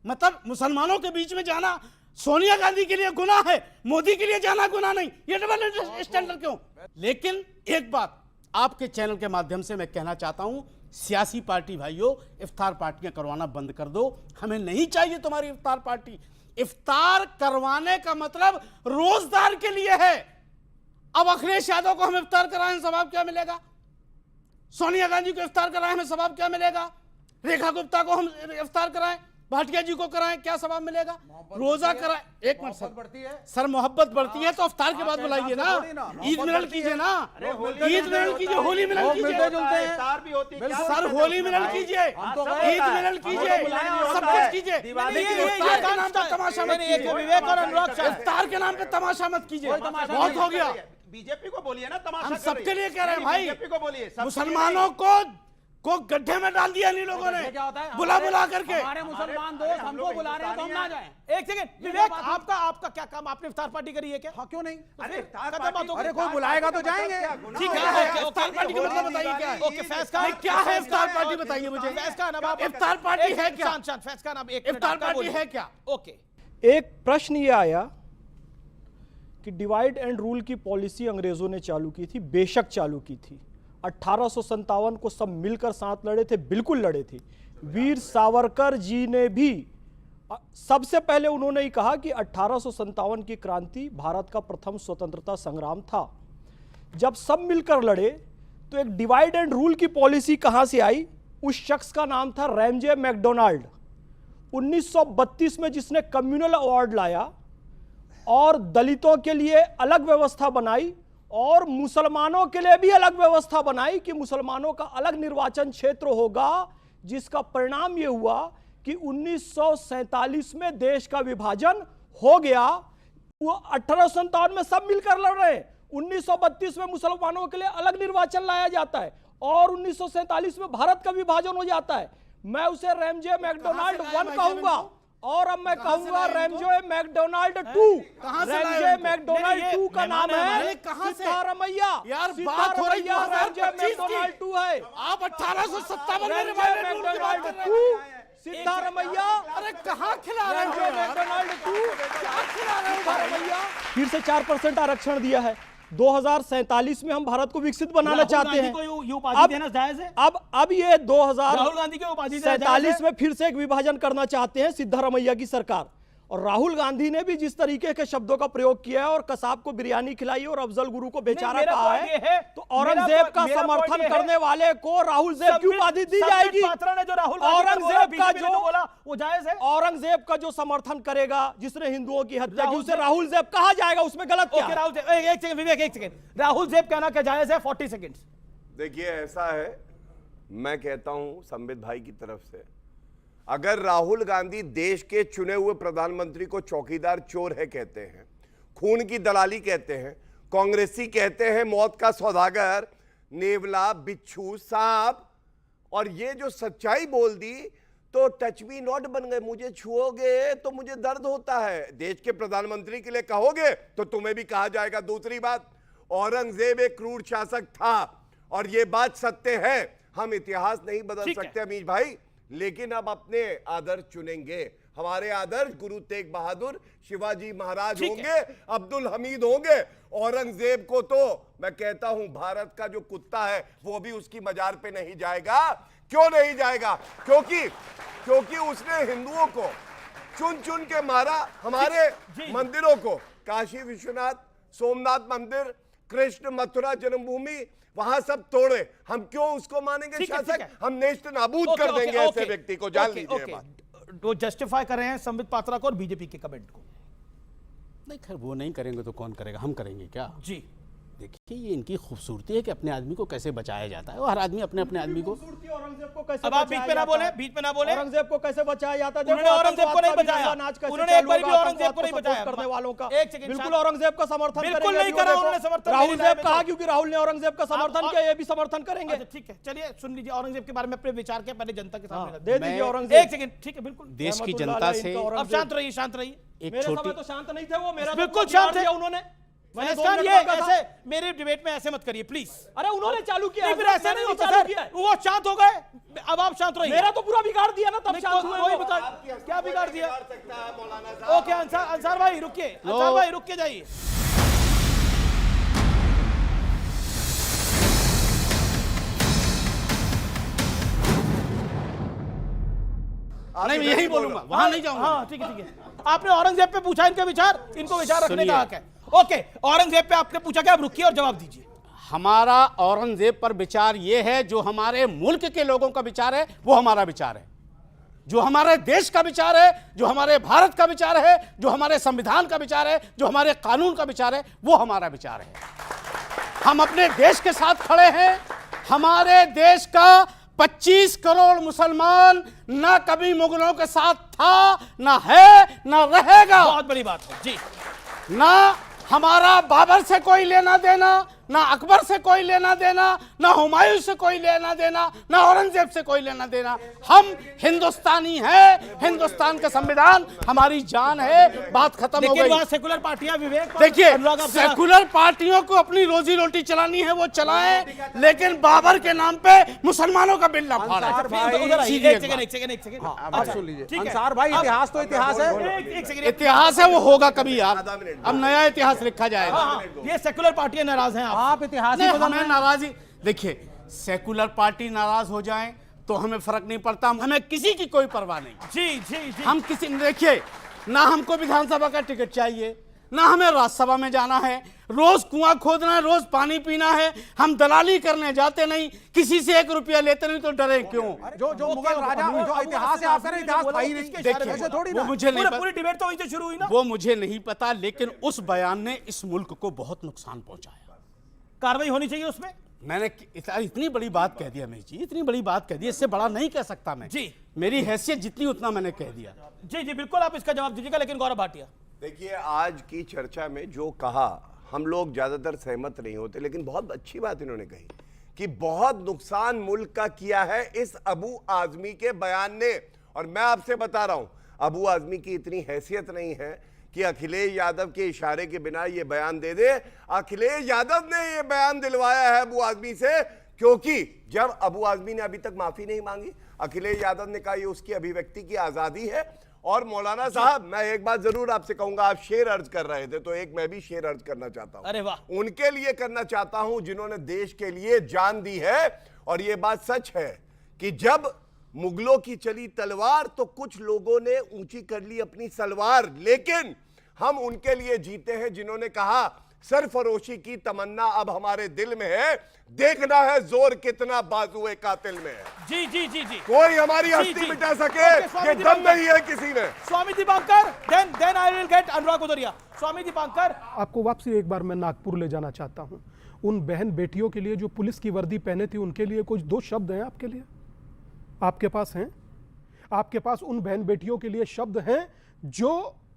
मतलब मुसलमानों के बीच में जाना सोनिया गांधी के लिए गुनाह है, मोदी के लिए जाना गुनाह नहीं। ये डबल स्टैंडर्ड क्यों? लेकिन एक बात आपके चैनल के माध्यम से मैं कहना चाहता हूं, सियासी पार्टी भाइयों, इफ्तार पार्टियां करवाना बंद कर दो। हमें नहीं चाहिए तुम्हारी इफ्तार पार्टी। इफ्तार करवाने का मतलब रोजगार के लिए है। अब अखिलेश यादव को हम इफ्तार कराएं, सवाब क्या मिलेगा? सोनिया गांधी को इफ्तार कराएं, हमें सवाब क्या मिलेगा? रेखा गुप्ता को हम इफ्तार कराएं, भाटिया जी को कराएं, क्या सवाब मिलेगा? रोजा कराएं। एक मिनट सर, मोहब्बत बढ़ती है तो इफ्तार के बाद बुलाइए ना, ईद मिलन कीजिए ना, ईद मिलन कीजिए, होली मिलन कीजिए, सर होली मिलन कीजिए, ईद मिलन कीजिए, सब कुछ कीजिए, इफ्तार के नाम पे तमाशा मत कीजिए। इफ्तार के नाम पे तमाशा मत कीजिए, बहुत हो गया। बीजेपी को बोलिए ना, तमाशा हम सबके लिए कह रहे हैं भाई, बीजेपी को बोलिए। मुसलमानों को गड्ढे में डाल दिया इन लोगों ने, बुला करके। हमारे मुसलमान दोस्त हमको बुला रहे हैं तो हम ना जाएं। एक सेकंड विवेक, आपका क्या काम? आपने इफ्तार पार्टी करी है क्या? हाँ क्यों नहीं? अरे कोई बुलाएगा तो जाएंगे। ठीक है, इफ्तार पार्टी का मतलब बताइए क्या है? ओके फैज खान, क्या है इफ्तार पार्टी बताइए मुझे। फैज खान, अब आप इफ्तार पार्टी है क्या? शांत फैज खान, आप एक इफ्तार पार्टी है क्या? ओके, एक प्रश्न ये आया कि डिवाइड एंड रूल की पॉलिसी अंग्रेजों ने चालू की थी, बेशक चालू की थी। 1857 को सब मिलकर साथ लड़े थे, बिल्कुल लड़े थे। वीर सावरकर जी ने भी सबसे पहले उन्होंने ही कहा कि 1857 की क्रांति भारत का प्रथम स्वतंत्रता संग्राम था। जब सब मिलकर लड़े तो एक डिवाइड एंड रूल की पॉलिसी कहां से आई? उस शख्स का नाम था रैमजे मैकडोनाल्ड, 1932 में, जिसने कम्युनल अवार्ड लाया और दलितों के लिए अलग व्यवस्था बनाई और मुसलमानों के लिए भी अलग व्यवस्था बनाई कि मुसलमानों का अलग निर्वाचन क्षेत्र होगा, जिसका परिणाम यह हुआ कि 1947 में देश का विभाजन हो गया। वो 1857 में सब मिलकर लड़ रहे हैं, 1932 में मुसलमानों के लिए अलग निर्वाचन लाया जाता है और 1947 में भारत का विभाजन हो जाता है। मैं उसे रैमजे मैकडोनाल्ड 1 कहूंगा और अब मैं कहूंगा रेमजे मैकडोनाल्ड 2, रेमजे मैकडोनाल्ड 2 का नाम है सिद्धारमैया। यार बात हो रही है रेमजे मैकडोनाल्ड 2 है। आप 1857 में मैकडोनाल्ड 2 सिद्धारमैया। अरे कहाँ खिला रहे हो मैकडोनाल्ड 2 क्या खिला रहे हो सिद्धारमैया फिर से 4% आरक्षण दिया है। 2047 में हम भारत को विकसित बनाना चाहते हैं। अब ये 2047 में फिर से एक विभाजन करना चाहते हैं सिद्धारमैया की सरकार। और राहुल गांधी ने भी जिस तरीके के शब्दों का प्रयोग किया है और कसाब को बिरयानी खिलाई और अफजल गुरु को बेचारा कहा है, तो औरंगजेब का समर्थन करने वाले को राहुलजेब की उपाधि दी जाएगी। औरंगजेब का जो समर्थन करेगा, जिसने हिंदुओं की हत्या की, उसे राहुलजेब कहा जाएगा। उसमें गलत क्या है? एक सेकंड विवेक, एक सेकंड। राहुलजेब कहना क्या जायज है? 40 सेकंड। देखिए ऐसा है, मैं कहता हूं संबित भाई की तरफ से, अगर राहुल गांधी देश के चुने हुए प्रधानमंत्री को चौकीदार चोर है कहते हैं, खून की दलाली कहते हैं, कांग्रेसी कहते हैं मौत का सौदागर, नेवला, बिच्छू, सांप, और ये जो सच्चाई बोल दी तो टच मी नॉट बन गए। मुझे छुओगे तो मुझे दर्द होता है। देश के प्रधानमंत्री के लिए कहोगे तो तुम्हें भी कहा जाएगा। दूसरी बात, औरंगजेब एक क्रूर शासक था और ये बात सत्य है। हम इतिहास नहीं बदल सकते अमीश भाई, लेकिन अब अपने आदर्श चुनेंगे। हमारे आदर्श गुरु तेग बहादुर, शिवाजी महाराज होंगे, अब्दुल हमीद होंगे। औरंगजेब को तो मैं कहता हूं भारत का जो कुत्ता है वो भी उसकी मजार पे नहीं जाएगा। क्यों नहीं जाएगा? क्योंकि उसने हिंदुओं को चुन चुन के मारा। हमारे मंदिरों को, काशी विश्वनाथ, सोमनाथ मंदिर, कृष्ण मथुरा जन्मभूमि, वहां सब तोड़े। हम क्यों उसको मानेंगे शासक? हम नेस्त नाबूद कर देंगे ऐसे व्यक्ति को। जान लीजिए बात। वो जस्टिफाई कर रहे हैं संबित पात्रा को और बीजेपी के कमेंट को। नहीं खैर, वो नहीं करेंगे तो कौन करेगा? हम करेंगे क्या? जी देखिए, ये इनकी खूबसूरती है कि अपने आदमी को कैसे बचाया जाता है। हर आदमी अपने अपने आदमी को। औरंगजेब को कैसे अब आप बीच में ना बोले, बीच में ना बोले। औरंगजेब को कैसे बचाया जाता है? उन्होंने औरंगजेब को नहीं बचाया। उन्होंने एक बार भी औरंगजेब को नहीं बचाया। करने वालों का एक सेकंड, बिल्कुल औरंगजेब का समर्थन बिल्कुल नहीं करा उन्होंने समर्थन। राहुलजेब कहा क्योंकि राहुल ने औरंगजेब का समर्थन किया, ये भी समर्थन करेंगे। ठीक है, चलिए सुन लीजिए औरंगजेब के बारे में अपने विचार के पहले जनता के सामने दे दीजिए औरंगजेब। एक सेकंड, ठीक है, बिल्कुल। देश की जनता से अब शांत रहिए, शांत रहिए। मेरे समय तो शांत नहीं थे वो, मेरा बिल्कुल शांत है उन्होंने। ये ऐसे मेरे डिबेट में ऐसे मत करिए प्लीज। अरे उन्होंने चालू किया, फिर ऐसे नहीं होता सर। वो शांत हो गए, अब आप शांत रहिए। मेरा तो पूरा बिगाड़ दिया ना, तब शांत हुए। कोई बता क्या बिगाड़ दिया? ओके अंसार भाई रुकिए, अंसार भाई रुक के जाइए। नहीं, मैं यही बोलूंगा, वहां नहीं जाऊंगा। हाँ ठीक है, ठीक है। आपने औरंगजेब पे पूछा इनके विचार, इनको विचार रखने का हक है। ओके, औरंगजेब पे आपने पूछा क्या? आप रुकिए और जवाब दीजिए। हमारा औरंगजेब पर विचार यह है, जो हमारे मुल्क के लोगों का विचार है वो हमारा विचार है, जो हमारे देश का विचार है, जो हमारे भारत का विचार है, जो हमारे संविधान का विचार है, जो हमारे कानून का विचार है, वो हमारा विचार है। हम अपने देश के साथ खड़े हैं। हमारे देश का 25 करोड़ मुसलमान ना कभी मुगलों के साथ था, ना है, ना रहेगा। बहुत बड़ी बात है जी। ना हमारा बाबर से कोई लेना देना, ना अकबर से कोई लेना देना, ना हुमायूं से कोई लेना देना, ना औरंगजेब से कोई लेना देना। हम हिंदुस्तानी हैं। हिंदुस्तान का संविधान हमारी जान है। बात खत्म हो गई। वहां सेकुलर पार्टियां, विवेक, देखिए, सेकुलर पार्टियों को अपनी रोजी रोटी चलानी है, वो चलाएं, लेकिन बाबर के नाम पे मुसलमानों का बिल ना फाड़ें। आप सुन लीजिए अंसार भाई, इतिहास तो इतिहास है। इतिहास है, वो होगा कभी यार। अब नया इतिहास लिखा जाएगा। ये सेकुलर पार्टियां नाराज हैं। आप इतिहास नहीं, हमें नाराजी, देखिए सेकुलर पार्टी नाराज हो जाए तो हमें फर्क नहीं पड़ता। हमें किसी की कोई परवाह नहीं। जी जी जी। हम किसी, देखिए, ना हमको विधानसभा का टिकट चाहिए, ना हमें राज्यसभा में जाना है। रोज कुआं खोदना है, रोज पानी पीना है। हम दलाली करने जाते नहीं, किसी से 1 रुपया लेते नहीं, तो डरे क्यों? जो मुगल राजा, जो इतिहास है आपका, इतिहास था ही नहीं। देखिए, थोड़ी वो मुझे नहीं पता, पूरी डिबेट तो वहीं से शुरू हुई ना। वो मुझे नहीं पता, लेकिन उस बयान ने इस मुल्क को बहुत नुकसान पहुंचाया। कार्रवाई होनी चाहिए उसमें। मैंने इतनी बड़ी बात कह दिया, मैं जी इतनी बड़ी बात कह दी, इससे बड़ा नहीं कह सकता मैं जी। मेरी हैसियत जितनी उतना मैंने कह दिया। जी जी बिल्कुल, आप इसका जवाब दीजिएगा। लेकिन गौरव भाटिया, देखिए, आज की चर्चा में जो कहा, हम लोग ज्यादातर सहमत नहीं होते, लेकिन बहुत अच्छी बात इन्होंने कही कि बहुत नुकसान मुल्क का किया है इस अबू आजमी के बयान ने। और मैं आपसे बता रहा हूं, अबू आजमी की इतनी हैसियत नहीं है कि अखिलेश यादव के इशारे के बिना ये बयान दे दे। अखिलेश यादव ने ये बयान दिलवाया है अबू आजमी से, क्योंकि जब अबू आजमी ने अभी तक माफी नहीं मांगी, अखिलेश यादव ने कहा ये उसकी अभिव्यक्ति की आजादी है। और मौलाना साहब, मैं एक बात जरूर आपसे कहूंगा, आप शेर अर्ज कर रहे थे तो एक मैं भी शेर अर्ज करना चाहता हूं। अरे वाह। उनके लिए करना चाहता हूं जिन्होंने देश के लिए जान दी है। और यह बात सच है कि जब मुगलों की चली तलवार तो कुछ लोगों ने ऊंची कर ली अपनी सलवार, लेकिन हम उनके लिए जीते हैं जिन्होंने कहा सरफरोशी की तमन्ना अब हमारे दिल में है, देखना है जोर कितना बाजुए कातिल में है। जी जी जी जी, कोई हमारी हस्ती मिटा सके ये दम नहीं है किसी में। Swami Dipankar, then I will get Anurag Udariya. Swami Dipankar, आपको वापसी एक बार मैं नागपुर ले जाना चाहता हूं। उन बहन बेटियों के लिए जो पुलिस की वर्दी पहने थी, उनके लिए कुछ 2 शब्द हैं आपके लिए? आपके पास हैं? आपके पास उन बहन बेटियों के लिए शब्द हैं जो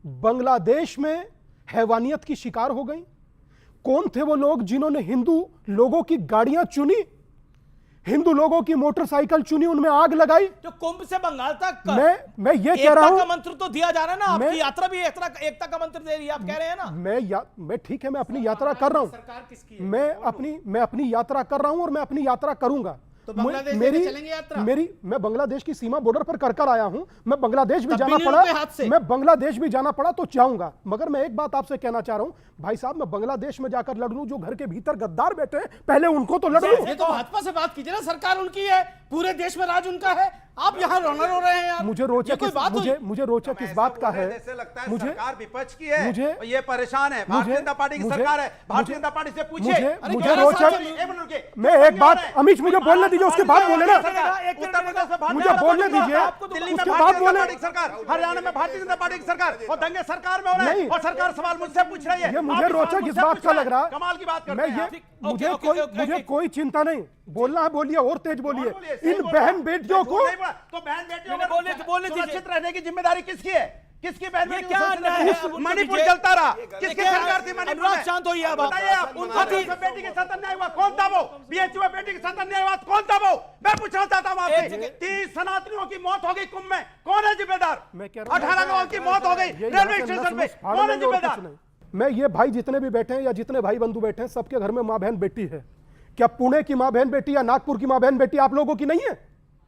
बांग्लादेश में हैवानियत की शिकार हो गई? कौन थे वो लोग जिन्होंने हिंदू लोगों की गाड़ियां चुनी, हिंदू लोगों की मोटरसाइकिल चुनी, उनमें आग लगाई? जो कुंभ से बंगाल तक मैं ये कह रहा हूं, एकता का मंत्र तो दिया जा रहा है ना, आपकी यात्रा भी एकता का मंत्र दे रही है, आप कह रहे हैं ना। मैं ठीक है, मैं अपनी यात्रा कर रहा हूं, मैं अपनी यात्रा कर रहा हूं और मैं अपनी यात्रा करूंगा। तो बांग्लादेश में चलेंगे यात्रा? मैं बांग्लादेश की सीमा बॉर्डर पर कर आया हूं। मैं बांग्लादेश भी जाना पड़ा, मैं बांग्लादेश भी जाना पड़ा तो जाऊंगा। मगर मैं एक बात आपसे कहना चाह रहा हूं भाई साहब, मैं बांग्लादेश में जाकर लड़ लूं, जो घर के भीतर गद्दार बैठे हैं पहले उनको तो लड़ लूं। ये तो भाजपा से बात कीजिए ना, सरकार उनकी है, पूरे देश में राज उनका है, आप यहाँ रोनर हो रहे हैं यार। मुझे रोचक इस बात का है, मुझे सरकार विपक्ष की है, ये परेशान है, भारतीय जनता पार्टी की सरकार है, भारतीय जनता पार्टी से पूछिए। मुझे रोचक, मैं एक बात, अमित मुझे बोलने दीजिए, उसके बाद बोले ना, उत्तर प्रदेश में मुझे बोलने दीजिए, दिल्ली में उसके बाद बोले। सरकार, हरियाणा में भारतीय जनता पार्टी की सरकार, और दंगे सरकार में हो रहे हैं और सरकार सवाल मुझसे पूछ रही है। मुझे रोचक इस बात का लग रहा है, कमाल की बात मैं ये, मुझे कोई चिंता नहीं, बोलना है बोलिए और तेज बोलिए। इन बहन बेटियों को, तो बहन बेटियों सुरक्षित रहने की जिम्मेदारी किसकी है? किसकी बहन बेटी? मणिपुर चलता रहा, किसकी सरकार थी मणिपुर में? शांत होइए आप, बताइए आप, बेटी के साथ अन्याय हुआ कौन था वो? बीएचयू में बेटी के साथ अन्याय हुआ कौन था वो? मैं पूछना चाहता हूं आपसे। 30 सनातनियों की मौत हो गई कुंभ में, कौन है जिम्मेदार? 18 लोगों की मौत हो गई रेलवे स्टेशन पे, कौन है जिम्मेदार? मैं ये भाई जितने भी बैठे हैं या जितने भाई बंधु बैठे हैं, सबके घर में माँ बहन बेटी है। क्या पुणे की माँ बहन बेटी या नागपुर की माँ बहन बेटी आप लोगों की नहीं है?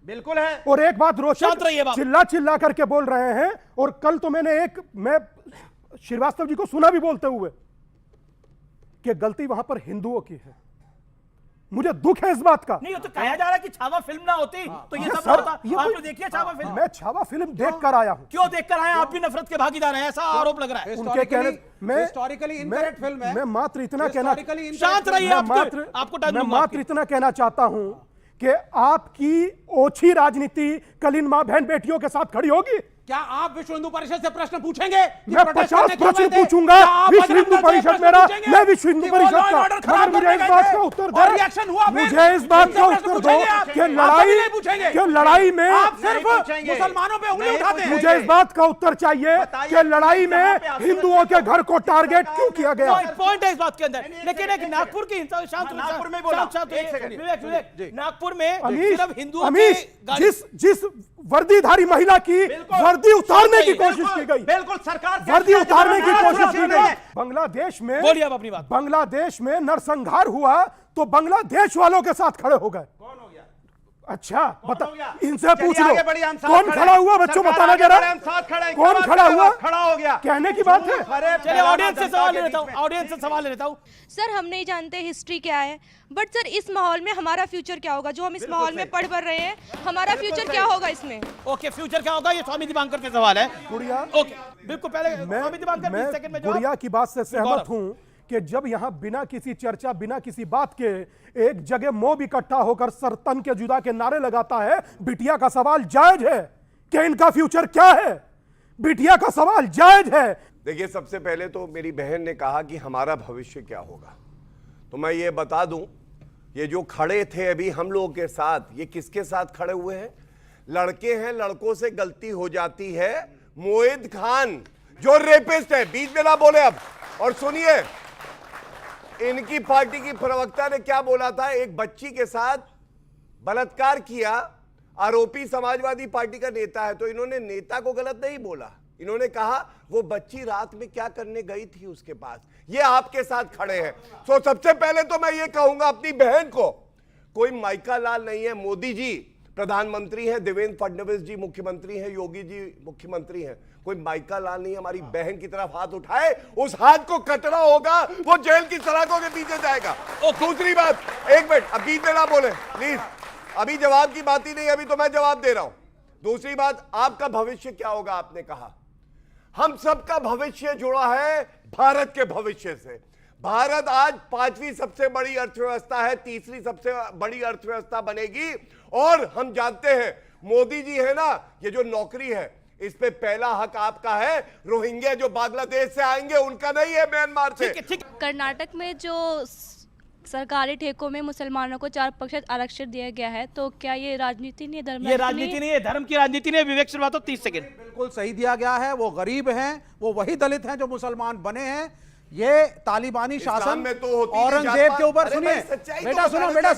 बिल्कुल है। और एक बात रोशन, चिल्ला करके बोल रहे हैं, और कल तो मैं श्रीवास्तव जी को सुना भी बोलते हुए कि गलती वहां पर हिंदुओं की है। मुझे दुख है इस बात का। नहीं, तो कहा जा रहा है कि छावा फिल्म ना होती तो ये सब होता। आपने देखी है छावा फिल्म? मैं छावा फिल्म देख कर आया हूं। क्यों देख कर आए? आप भी नफरत के भागीदार हैं, ऐसा आरोप लग रहा है। उनके कहने, हिस्टोरिकली इनकरेक्ट फिल्म है। मैं मात्र इतना कहना, शांत रहिए, मैं मात्र इतना कहना चाहता हूं कि आपकी ओछी राजनीति कल इन मां बहन बेटियों के साथ खड़ी होगी। क्या आप विश्व हिंदू परिषद से प्रश्न पूछेंगे? मैं 50 प्रश्न पूछूंगा। विश्व हिंदू परिषद मेरा, मैं विश्व हिंदू परिषद का, मगर मुझे इस बात का उत्तर दो, मुझे इस बात का उत्तर दो कि लड़ाई में आप सिर्फ मुसलमानों पे उंगली उठाते हैं। मुझे इस बात का उत्तर चाहिए कि लड़ाई में हिंदुओं के घर को टारगेट क्यों किया गया? पॉइंट है इस बात के अंदर। लेकिन एक नागपुर की नागपुर में सिर्फ हिंदुओं जिस वर्दीधारी महिला की वर्दी उतारने की कोशिश की गई, बिल्कुल सरकार वर्दी उतारने की कोशिश की गई। बांग्लादेश में, बोलिए आप अपनी बात। बांग्लादेश में नरसंहार हुआ तो बांग्लादेश वालों के साथ खड़े हो गए। कौन हो गया? अच्छा बता, इनसे पूछ लो कौन खड़ा हुआ, बच्चों बताना जरा, कौन खड़ा हुआ? खड़ा हो गया, कहने की बात है। चलिए ऑडियंस से सवाल ले लेता हूं, ऑडियंस से सवाल ले लेता हूं। सर हम नहीं जानते हिस्ट्री क्या है, बट सर इस माहौल में हमारा फ्यूचर क्या होगा? जो हम इस माहौल में पढ़ रहे हैं, हमारा फ्यूचर क्या होगा इसमें? ओके, फ्यूचर क्या होगा, ये स्वामी दीपांकर से सवाल है। गुड़िया, ओके बिल्कुल, पहले स्वामी दीपांकर 20 सेकंड में जवाब। गुड़िया की बात से सहमत हूं कि जब यहां बिना किसी चर्चा, बिना किसी बात के एक जगह मोब इकट्ठा होकर सर तन के जुदा के नारे लगाता है, बिटिया का सवाल जायज है कि इनका फ्यूचर क्या है। बिटिया का सवाल जायज है। देखिए, सबसे पहले तो मेरी बहन ने कहा कि हमारा भविष्य क्या होगा, तो मैं ये बता दूं, ये जो खड़े थे अभी हम लोगों के साथ, ये किसके साथ खड़े हुए हैं? लड़के हैं, लड़कों से गलती हो जाती है। मोहित खान जो रेपिस्ट है, बीच में ना बोले अब। और सुनिए, इनकी पार्टी की प्रवक्ता ने क्या बोला था, एक बच्ची के साथ बलात्कार किया आरोपी समाजवादी पार्टी का नेता है, तो इन्होंने नेता को गलत नहीं बोला। इन्होंने कहा वो बच्ची रात में क्या करने गई थी उसके पास। ये आपके साथ खड़े हैं। तो सबसे पहले तो मैं ये कहूंगा अपनी बहन को, कोई माइका लाल नहीं है। मोदी जी प्रधानमंत्री हैं, देवेंद्र फडणवीस जी मुख्यमंत्री हैं, योगी जी मुख्यमंत्री हैं। कोई माइका लाल नहीं, हमारी बहन की तरफ हाथ उठाए, उस हाथ को कटना होगा, वो जेल की सलाखों के पीछे जाएगा। दूसरी बात, एक मिनट, अब बीच में ना बोले प्लीज, अभी जवाब की बात ही नहीं, अभी तो मैं जवाब दे रहा हूं। दूसरी बात, आपका भविष्य क्या होगा आपने कहा। हम सबका भविष्य जुड़ा है भारत के भविष्य से। भारत आज 5वीं सबसे बड़ी अर्थव्यवस्था है, 3री सबसे बड़ी अर्थव्यवस्था बनेगी। और हम जानते हैं मोदी जी है ना, ये जो नौकरी है इस पे पहला हक आपका है। रोहिंग्या जो बांग्लादेश से आएंगे उनका नहीं है, म्यांमार से। कर्नाटक में जो सरकारी ठेकों में मुसलमानों को 4% आरक्षण दिया गया है, तो क्या ये राजनीति नहीं है, धर्म ये राजनीति नहीं है, धर्म की राजनीति नहीं है। विवेक श्रीवास्तव 30 सेकंड। बिल्कुल सही दिया गया है। वो गरीब हैं, वो वही दलित हैं जो मुसलमान बने हैं। ये तालिबानी शासन में तो औरंगजेब के ऊपर, सुनिए बेटा, सुनो बेटा,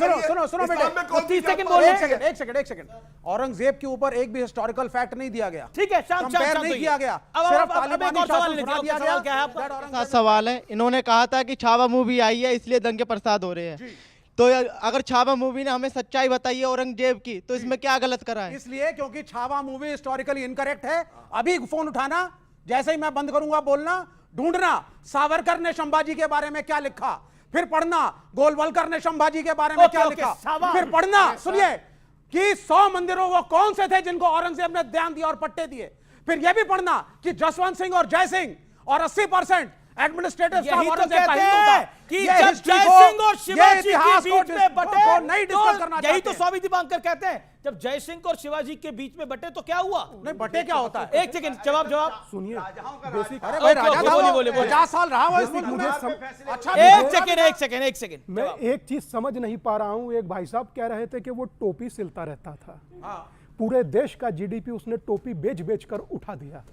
30 सेकंड बोले। एक सेकंड। औरंगजेब के ऊपर एक भी हिस्टोरिकल फैक्ट नहीं दिया गया, ठीक है, कंपेयर नहीं किया गया, सिर्फ तालिबानी शासन सुना दिया गया। सवाल है, इन्होंने कहा था कि छावा मूवी आई है इसलिए दंगे प्रसाद हो रहे हैं, तो अगर छावा मूवी ने हमें सच्चाई बताई है औरंगजेब की, तो इसमें क्या गलत करा है। इसलिए क्योंकि छावा मूवी हिस्टोरिकली इनकरेक्ट है। अभी फोन उठाना, जैसे ही मैं बंद करूंगा बोलना, ढूंढना सावरकर ने संभाजी के बारे में क्या लिखा, फिर पढ़ना गोलवलकर ने संभाजी के बारे में क्या लिखा, फिर पढ़ना, सुनिए, कि 100 मंदिरों वो कौन से थे जिनको औरंगजेब ने ध्यान दिया और पट्टे दिए। फिर यह भी पढ़ना कि जसवंत सिंह और जय सिंह और 80% एडमिनिस्ट्रेटिव यही तो कहते हैं कि जब जय सिंह और शिवाजी के बीच में बटे, नहीं डिस्कस करना, यही तो स्वामी दीपांकर कहते हैं, जब जय सिंह और शिवाजी के बीच में बटे तो क्या हुआ। नहीं, बटे क्या होता है। एक सेकंड, जवाब सुनिए। अरे भाई राजा था, 50 साल रहा हुआ इसमें। अच्छा, एक सेकंड, मैं एक चीज समझ नहीं पा रहा हूं। एक भाई साहब कह रहे थे कि वो टोपी सिलता रहता था, पूरे देश का जीडीपी उसने टोपी बेच कर उठा दिया।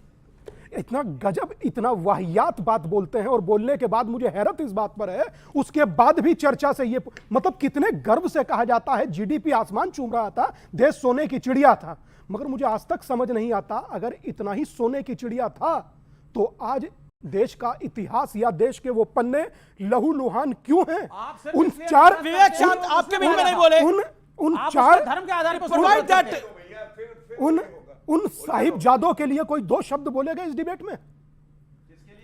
इतना गजब, इतना वाहियात बात बोलते हैं, और बोलने के बाद मुझे हैरत इस बात पर है, उसके बाद भी चर्चा से ये, मतलब कितने गर्व से कहा जाता है जीडीपी आसमान चूम रहा था, देश सोने की चिड़िया था। मगर मुझे आज तक समझ नहीं आता, अगर इतना ही सोने की चिड़िया था तो आज देश का इतिहास या देश के वो पन्ने लहूलुहान क्यों हैं। उन 4 विवेक शांत, आपके बीच में नहीं बोले। उन 4 धर्म के आधार पर उन साहिबजादों के लिए कोई 2 शब्द बोले गए इस डिबेट में,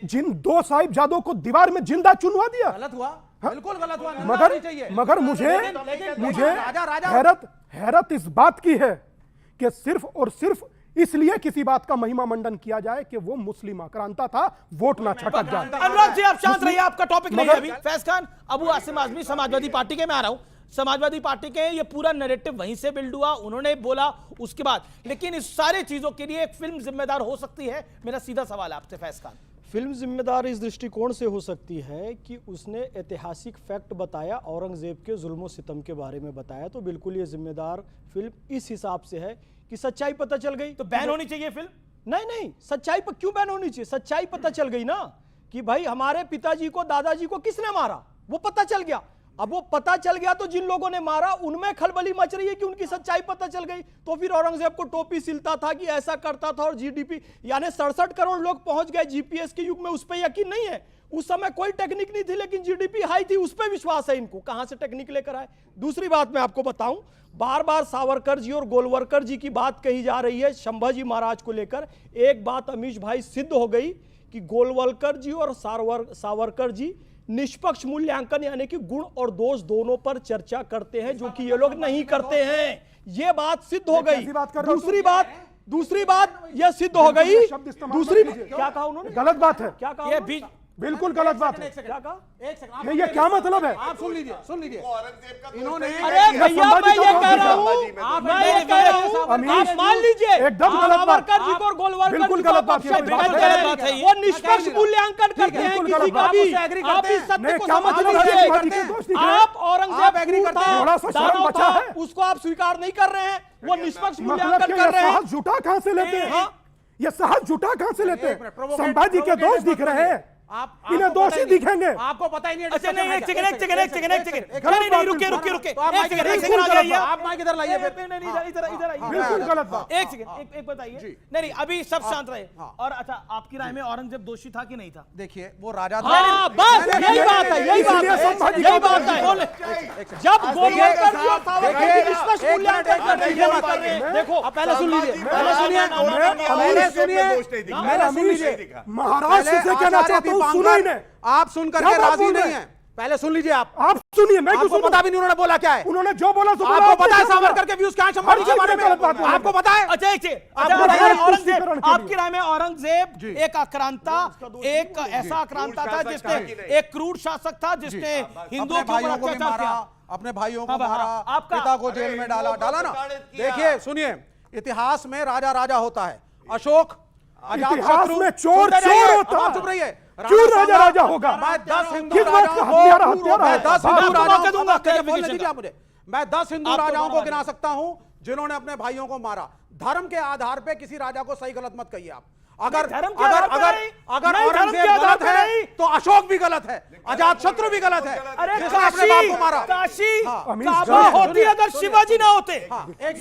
जिन 2 साहिबजादों को दीवार में जिंदा चुनवा दिया। गलत हुआ, बिल्कुल गलत हुआ, मगर मुझे हैरत इस बात की है कि सिर्फ और सिर्फ इसलिए किसी बात का महिमा मंडन किया जाए कि वो मुस्लिम आक्रांता था, वोट ना छटक जाए। अनुराग जी आप शांत रहिए, आपका टॉपिक नहीं है अभी। फैज खान, अबू आसिम आजमी समाजवादी पार्टी के, मैं आ रहा हूं। समाजवादी पार्टी के ये पूरा नैरेटिव वहीं से बिल्ड हुआ, उन्होंने बोला उसके बाद, लेकिन इस सारे चीजों के लिए एक फिल्म जिम्मेदार हो सकती है। मेरा सीधा सवाल है आपसे फैज खान। फिल्म जिम्मेदार इस दृष्टिकोण से हो सकती है कि उसने ऐतिहासिक फैक्ट बताया, औरंगजेब के जुल्म सितम के बारे में बताया, तो बिल्कुल ये जिम्मेदार फिल्म इस हिसाब से है कि सच्चाई पता चल गई तो बैन होनी चाहिए फिल्म। नहीं, सच्चाई पर क्यों बैन होनी चाहिए, सच्चाई पता चल गई ना कि भाई हमारे पिताजी को, दादाजी को किसने मारा, वो पता चल गया। अब वो पता चल गया तो जिन लोगों ने मारा उनमें खलबली मच रही है कि उनकी सच्चाई पता चल गई, तो फिर औरंगजेब को टोपी सिलता था कि ऐसा करता था, और जीडीपी यानी 67 करोड़ लोग पहुंच गए जीपीएस के युग में, उस पर यकीन नहीं है। उस समय कोई टेक्निक नहीं थी, लेकिन जीडीपी हाई थी, उस पर विश्वास है इनको, कहां से टेक्निक लेकर आए। दूसरी बात मैं आपको बताऊं, बार बार सावरकर जी और गोलवलकर जी की बात कही जा रही है संभाजी महाराज को लेकर। एक बात अमीश भाई सिद्ध हो गई कि गोलवलकर जी और सावरकर जी निष्पक्ष मूल्यांकन यानी कि गुण और दोष दोनों पर चर्चा करते हैं, जो कि ये लोग नहीं करते हैं। ये बात सिद्ध हो गई। दूसरी बात यह सिद्ध हो गई। दूसरी क्या कहा उन्होंने, गलत बात है, क्या कहा, बिल्कुल गलत बात है। क्या कहा, नहीं, ये क्या मतलब है। आप सुन लीजिए इन्होंने, अरे भैया मैं ये कह रहा हूँ, आप मान लीजिए एकदम गलत बात, सावरकर जी को और गोलवलकर बिल्कुल गलत बात है, वो निष्पक्ष मूल्यांकन करते हैं किसी का भी। आप इस सत्य को समझ लीजिए, आप औरंगजेब उसको आप स्वीकार नहीं कर रहे हैं, वो निष्पक्ष मूल्यांकन कर रहे हैं। जुटा कहां से लेते हैं, ये साहस जुटा कहां से लेते हैं। संभाजी के दोष दिख रहे हैं, इन्हें दोषी दिखेंगे। आपको पता ही नहीं है। अच्छा नहीं, एक सेकंड नहीं, रुके आप माइक इधर लाइए। इधर आइए। बिल्कुल गलत बात। एक सेकंड, एक बताइए। नहीं, अभी सब शांत रहे। और अच्छा, आपकी राय में औरंगजेब दोषी था कि नहीं था? देखिए, वो राजा था। हाँ, बस यही बात है, यही बात है। जब गोलवलकर जी और सावरकर जी स्पष्ट मूल्यांकन कर रहे हैं, देखो पहले सुन लीजिए, महाराष्ट्र से कहना चाहता हूँ, सुनो ही नहीं। आप सुन करके राजी नहीं है। पहले सुन लीजिए। आप सुनिए, मैं आपको पता भी नहीं उन्होंने बोला क्या है। उन्होंने जो बोला सो आपको पता है सावरकर के व्यूज क्या है संभाजी के बारे में? आपको पता है? अच्छा, औरंगजेब, आपकी राय में औरंगजेब एक आक्रांता, एक ऐसा आक्रांता था जिसने, एक क्रूर शासक था जिसने हिंदुओं के ऊपर अत्याचार किया, अपने भाइयों को मारा, पिता को जेल में डाला ना। देखिए, सुनिए, इतिहास में राजा राजा होता है। अशोक, इतिहास में चोर होता है। चुप रहिए। क्यों राजा राजा होगा? मैं 10 हिंदू किस बात का हत्यारा मैं 10 हिंदू राजाओं को मुझे, मैं 10 हिंदू राजाओं को गिना सकता हूं जिन्होंने अपने भाइयों को मारा। धर्म के आधार पे किसी राजा को सही गलत मत कहिए आप। अगर औरंगजेब गलत है तो अशोक भी गलत है, अजातशत्रु भी गलत है। अरे जिसने अपने बाप को मारा। काशी काबा होती अगर शिवाजी ना होते।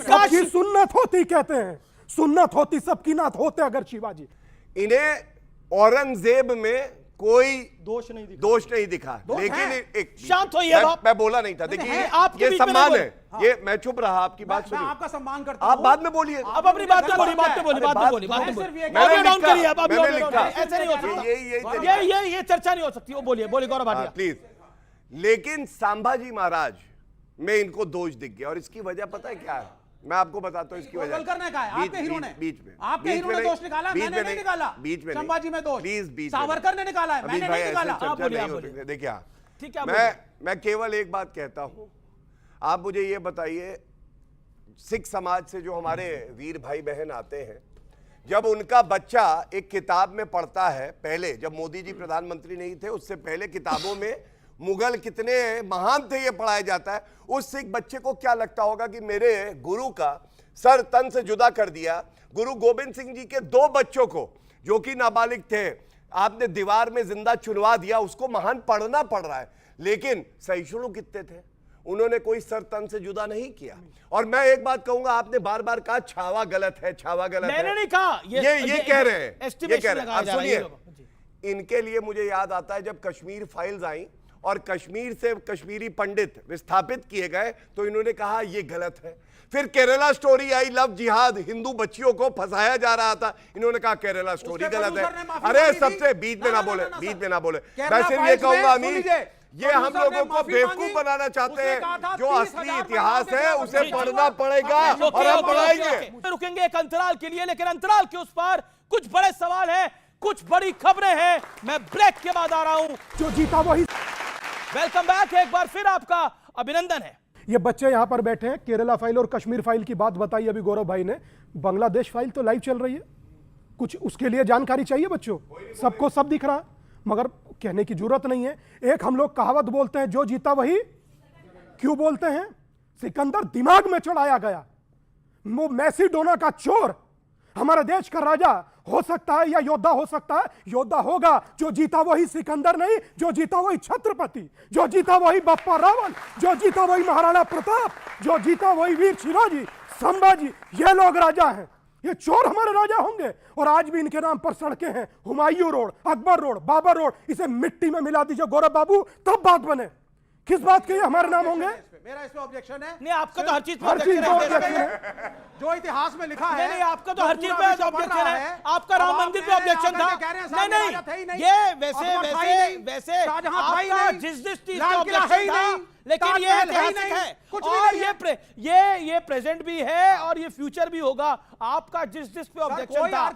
सबकी सुन्नत होती, कहते हैं सुन्नत होती सबकी, नाथ होते अगर शिवाजी। इन्हें औरंगजेब में कोई दोष नहीं दिखा, लेकिन एक शांत होइए। मैं बोला नहीं था। देखिए, आपके ये सम्मान है। ये मैं चुप रहा, आपकी बात सुनिए। आपका सम्मान करता हूं। आप बाद में बोलिए। अब अपनी बात पे बोलिए, बात पे बोलिए। मैंने डाउन करिए, अब मैंने लिखा। ऐसे नहीं हो सकता, ये चर्चा नहीं हो सकती। वो बोलिए गौरव भाटिया प्लीज। लेकिन संभाजी महाराज में इनको दोष दिख गया, और इसकी वजह पता है क्या है? मैं आपको बताता हूँ इसकी वजह। करने का है आपके हीरो ने, बीच में आपके हीरो ने दोष निकाला, मैंने नहीं निकाला। बीच में संभाजी में दोष प्लीज सावरकर ने निकाला है, मैंने नहीं निकाला। देखिए, मैं केवल एक बात कहता हूं, आप मुझे ये बताइए, सिख समाज से जो हमारे वीर भाई बहन आते हैं, जब उनका बच्चा एक किताब में पढ़ता है, पहले जब मोदी जी प्रधानमंत्री नहीं थे उससे पहले किताबों में मुगल कितने महान थे ये पढ़ाया जाता है, उस सिख बच्चे को क्या लगता होगा कि मेरे गुरु का सर तन से जुदा कर दिया। गुरु गोविंद सिंह जी के 2 बच्चों को जो कि नाबालिग थे, आपने दीवार में जिंदा चुनवा दिया, उसको महान पढ़ना पड़ रहा है। लेकिन सहिष्णु कितने थे, उन्होंने कोई सर तन से जुदा नहीं किया। और मैं एक बात कहूंगा, आपने बार बार कहा छावा गलत है, छावा गलत है। मैंने नहीं कहा, ये कह रहे हैं, ये कह रहे हैं। अब सुनिए, इनके लिए मुझे याद आता है जब कश्मीर फाइल्स आई और कश्मीर से कश्मीरी पंडित विस्थापित किए गए, तो इन्होंने कहा यह गलत है। फिर केरला स्टोरी आई, लव जिहाद, हिंदू बच्चियों को फंसाया जा रहा था, इन्होंने कहा केरला स्टोरी गलत है। अरे सबसे बीच में ना बोले, बीच में ना बोले। मैं सिर्फ ये कहूंगा अमीर, ये हम लोगों को बेवकूफ बनाना चाहते हैं। जो असली इतिहास है उसे पढ़ना पड़ेगा और हम पढ़ाएंगे। रुकेंगे एक अंतराल के लिए, लेकिन अंतराल के उस पार कुछ बड़े सवाल हैं, कुछ बड़ी खबरें हैं। मैं ब्रेक के बाद आ रहा हूं। जो जीता वही। वेलकम बैक, एक बार फिर आपका अभिनंदन है। ये बच्चे यहां पर बैठे हैं, केरला फाइल और कश्मीर फाइल की बात बताई अभी गौरव भाई ने। बांग्लादेश फाइल तो लाइव चल रही है, कुछ उसके लिए जानकारी चाहिए बच्चों, सबको सब दिख रहा है, मगर कहने की जरूरत नहीं है। एक हम लोग कहावत बोलते हैं, जो जीता वही। क्यों बोलते हैं? सिकंदर दिमाग में चढ़ाया गया, वो मैसिडोना का चोर हमारे देश का राजा हो सकता है या योद्धा हो सकता है। योद्धा होगा, जो जीता वही सिकंदर नहीं, जो जीता वही छत्रपति, जो जीता वही बप्पा रावल, जो जीता वही महाराणा प्रताप, जो जीता वही वीर शिवाजी, संभाजी। ये लोग राजा हैं, ये चोर हमारे राजा होंगे। और आज भी इनके नाम पर सड़कें हैं, Humayun road, Akbar road, Babur road. इसे मिट्टी में मिला दीजिए गौरव बाबू, तब बात बने। किस बात के ये हमारे नाम होंगे? मेरा इसमें ऑब्जेक्शन है। नहीं, आपका तो हर चीज पे ऑब्जेक्शन है, जो इतिहास में लिखा है। नहीं, आपका तो हर चीज पे ऑब्जेक्शन है। आपका राम मंदिर पे ऑब्जेक्शन था। नहीं, ये वैसे आपका जिस चीज का ऑब्जेक्शन था, लेकिन ये ऐतिहासिक है, और ये प्रेजेंट भी है और ये फ्यूचर भी होगा। आपका जिस पे ऑब्जेक्शन था, आप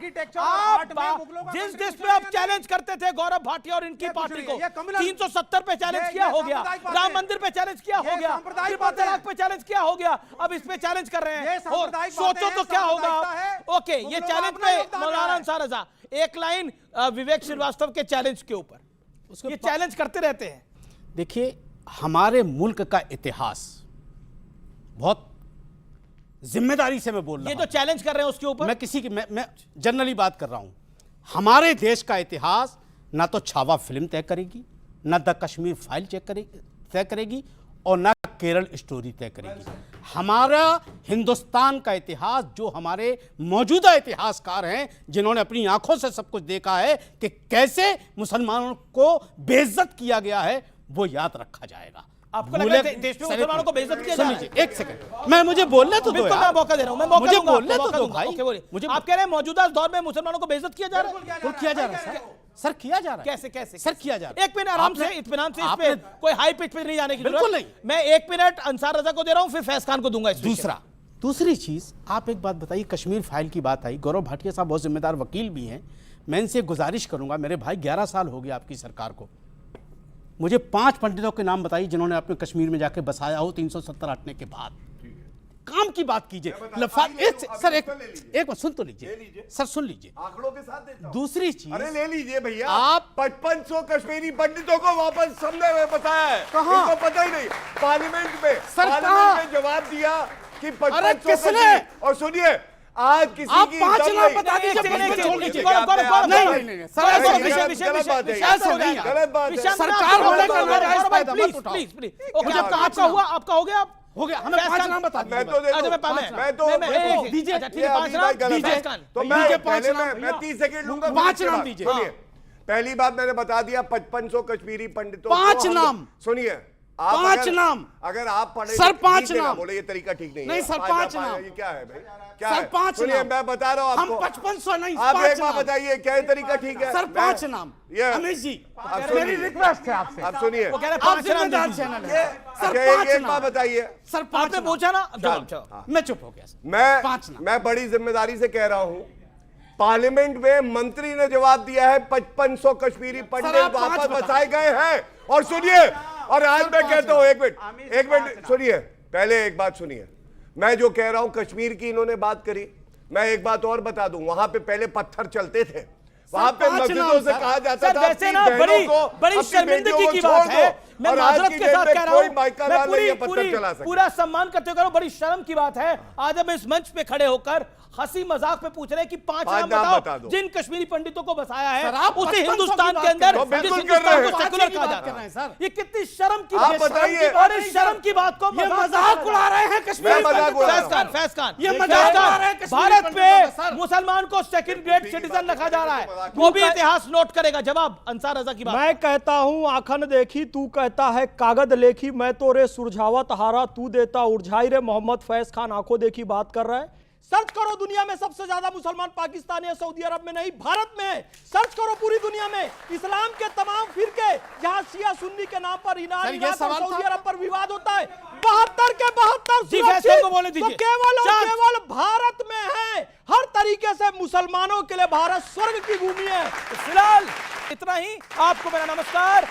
जिस पे आप चैलेंज करते थे गौरव भाटिया और इनकी पार्टी को, 370 पे चैलेंज किया हो गया, राम मंदिर पे चैलेंज किया हो गया, त्रिपुरा तलाक पे चैलेंज किया हो गया, अब इस पे चैलेंज कर रहे हैं। सोचो तो क्या होगा। ओके, ये चैलेंज पे मौलाना अंसार रजा, एक लाइन विवेक श्रीवास्तव के चैलेंज के ऊपर, ये चैलेंज करते रहते हैं। देखिए, हमारे मुल्क का इतिहास, बहुत जिम्मेदारी से मैं बोल रहा हूं, ये जो चैलेंज कर रहे हैं उसके ऊपर मैं किसी की मैं जनरली बात कर रहा हूं। हमारे देश का इतिहास ना तो छावा फिल्म तय करेगी, ना द कश्मीर फाइल तय करेगी, और ना केरल स्टोरी तय करेगी। हमारा हिंदुस्तान का इतिहास, जो हमारे मौजूदा इतिहासकार हैं जिन्होंने अपनी आंखों से सब कुछ देखा है कि कैसे मुसलमानों को बेइज्जत किया गया है, वो याद रखा जाएगा। आपको लग रहा है देश में मुसलमानों को बेइज्जत किया जा रहा है? एक सेकंड, मैं मुझे बोलने तो दो बिल्कुल, यार। मैं मौका दे रहा हूं, मैं मौका मुझे दूंगा, बोलने आपको तो मौका दो दूंगा। भाई। ओके, बोलिए। मुझे आप कह रहे हैं मौजूदा दौर में मुसलमानों को बेइज्जत किया जा रहा है? किया जा रहा है सर, किया जा रहा है। कैसे कैसे सर किया जा रहा है। एक मिनट आराम से, इत्मीनान से, इस पे कोई हाई पिच पे नहीं जाने की बिल्कुल जरूरत। मैं 1 मिनट अंसार रजा को दे रहा हूं, फिर फैज खान को दूंगा। दूसरी चीज, आप एक बात बताइए, कश्मीर फाइल की बात आई, गौरव भाटिया साहब बहुत जिम्मेदार वकील भी हैं, मैं इनसे गुजारिश करूंगा, मेरे भाई 11 साल हो गए आपकी सरकार को, मुझे 5 पंडितों के नाम बताइए जिन्होंने अपने कश्मीर में जाके बसाया हो 370 हटने के बाद। काम की बात कीजिए। सर एक बात सुन तो लीजिए सर, सुन लीजिए, आंकड़ों के साथ देता हूं। दूसरी चीज, अरे ले लीजिए भैया, आप 5500 कश्मीरी पंडितों को वापस समझे में बताया है। कहां? इनको पता ही नहीं। पार्लियामेंट में, सर पार्लियामेंट में जवाब दिया कि 5500 किसने? और सुनिए, आज किसी आप की 5 दम नाम नहीं। बता दीजिए, छोड़ नहीं, दीजिए। नहीं सर, ऐसा नहीं है। गलत बात है, गलत बात है। सरकार होने का नाजायज फायदा मत उठाओ। ओके, आपका हुआ, आपका हो गया। हो गया, हमें 5 नाम बता दीजिए। मैं तो दे दूं। मैं तो दीजिए। अच्छा, ठीक है, 5 नाम दीजिए। तो मैं 30 सेकंड लूंगा। 5 नाम दीजिए। सुनिए, पहली बात मैंने बता दिया, 5500 कश्मीरी पंडितों 5 नाम। सुनिए, 5 नाम। अगर आप पढ़े सर 5 नाम बोले, ये तरीका ठीक नहीं है। नहीं सर, 5 नाम। ये क्या है भाई? क्या सर है? 5 सुनिए, नाम। मैं बता रहा हूँ हम आपको। 5500 नहीं, आप 5 एक बार नाम। बताइए, क्या ये तरीका ठीक है? सर 5 नाम। ये अमित जी, आप मेरी रिक्वेस्ट है आपसे। आप सुनिए, आप जिम्मेदार चैनल है सर, 5 एक बात बताइए सर, 5 आपने पूछा ना, मैं चुप हो गया। मैं बड़ी जिम्मेदारी से कह रहा हूं, पार्लियामेंट में मंत्री ने जवाब दिया है 5500 कश्मीरी पंडित वापस बसाए गए हैं। और सुनिए, और आज मैं कहता हूं, एक मिनट सुनिए, पहले एक बात सुनिए, मैं जो कह रहा हूं, कश्मीर की इन्होंने बात करी, मैं एक बात और बता दूं, वहां पे पहले पत्थर चलते थे, वहां पे मस्जिदों से कहा जाता था वैसे ना बड़ी शर्मिंदगी की बात है। मैं माजरत के साथ कह रहा हूं, मैं पूरा सम्मान करते हुए बड़ी शर्म की बात है, आज हम इस मंच पे खड़े होकर हंसी मजाक पे पूछ रहे हैं कि 5 नाम बताओ जिन कश्मीरी पंडितों को बसाया है उसी हिंदुस्तान के अंदर, जिस हिंदुस्तान को सेकुलर कहा जाता है। ये कितनी शर्म की बात है, और इस शर्म की बात को मजाक उड़ा रहे हैं कश्मीरी। फैज खान, ये मजाक उड़ा रहे हैं। भारत पे मुसलमान को सेकंड ग्रेड सिटीजन रखा जा रहा है, वो भी इतिहास नोट करेगा। जवाब अंसार रजा की बात। मैं कहता हूं आंखन देखी, तू कहता है कागज लेखी, मैं तो रे सुरझावत हारा, तू देता उर्झाई रे। मोहम्मद फैज खान आंखों देखी बात कर रहा है। सर्च करो, दुनिया में सबसे ज्यादा मुसलमान पाकिस्तान या सऊदी अरब में नहीं, भारत में है। सर्च करो पूरी दुनिया में, इस्लाम के तमाम फिरके जहां शिया सुन्नी के नाम पर ईरान और सऊदी अरब पर विवाद होता है, 72 के 72 को बोले दीजिए, केवल भारत में है। हर तरीके से मुसलमानों के लिए भारत स्वर्ग की भूमि है। फिलहाल इतना ही। आपको मेरा नमस्कार।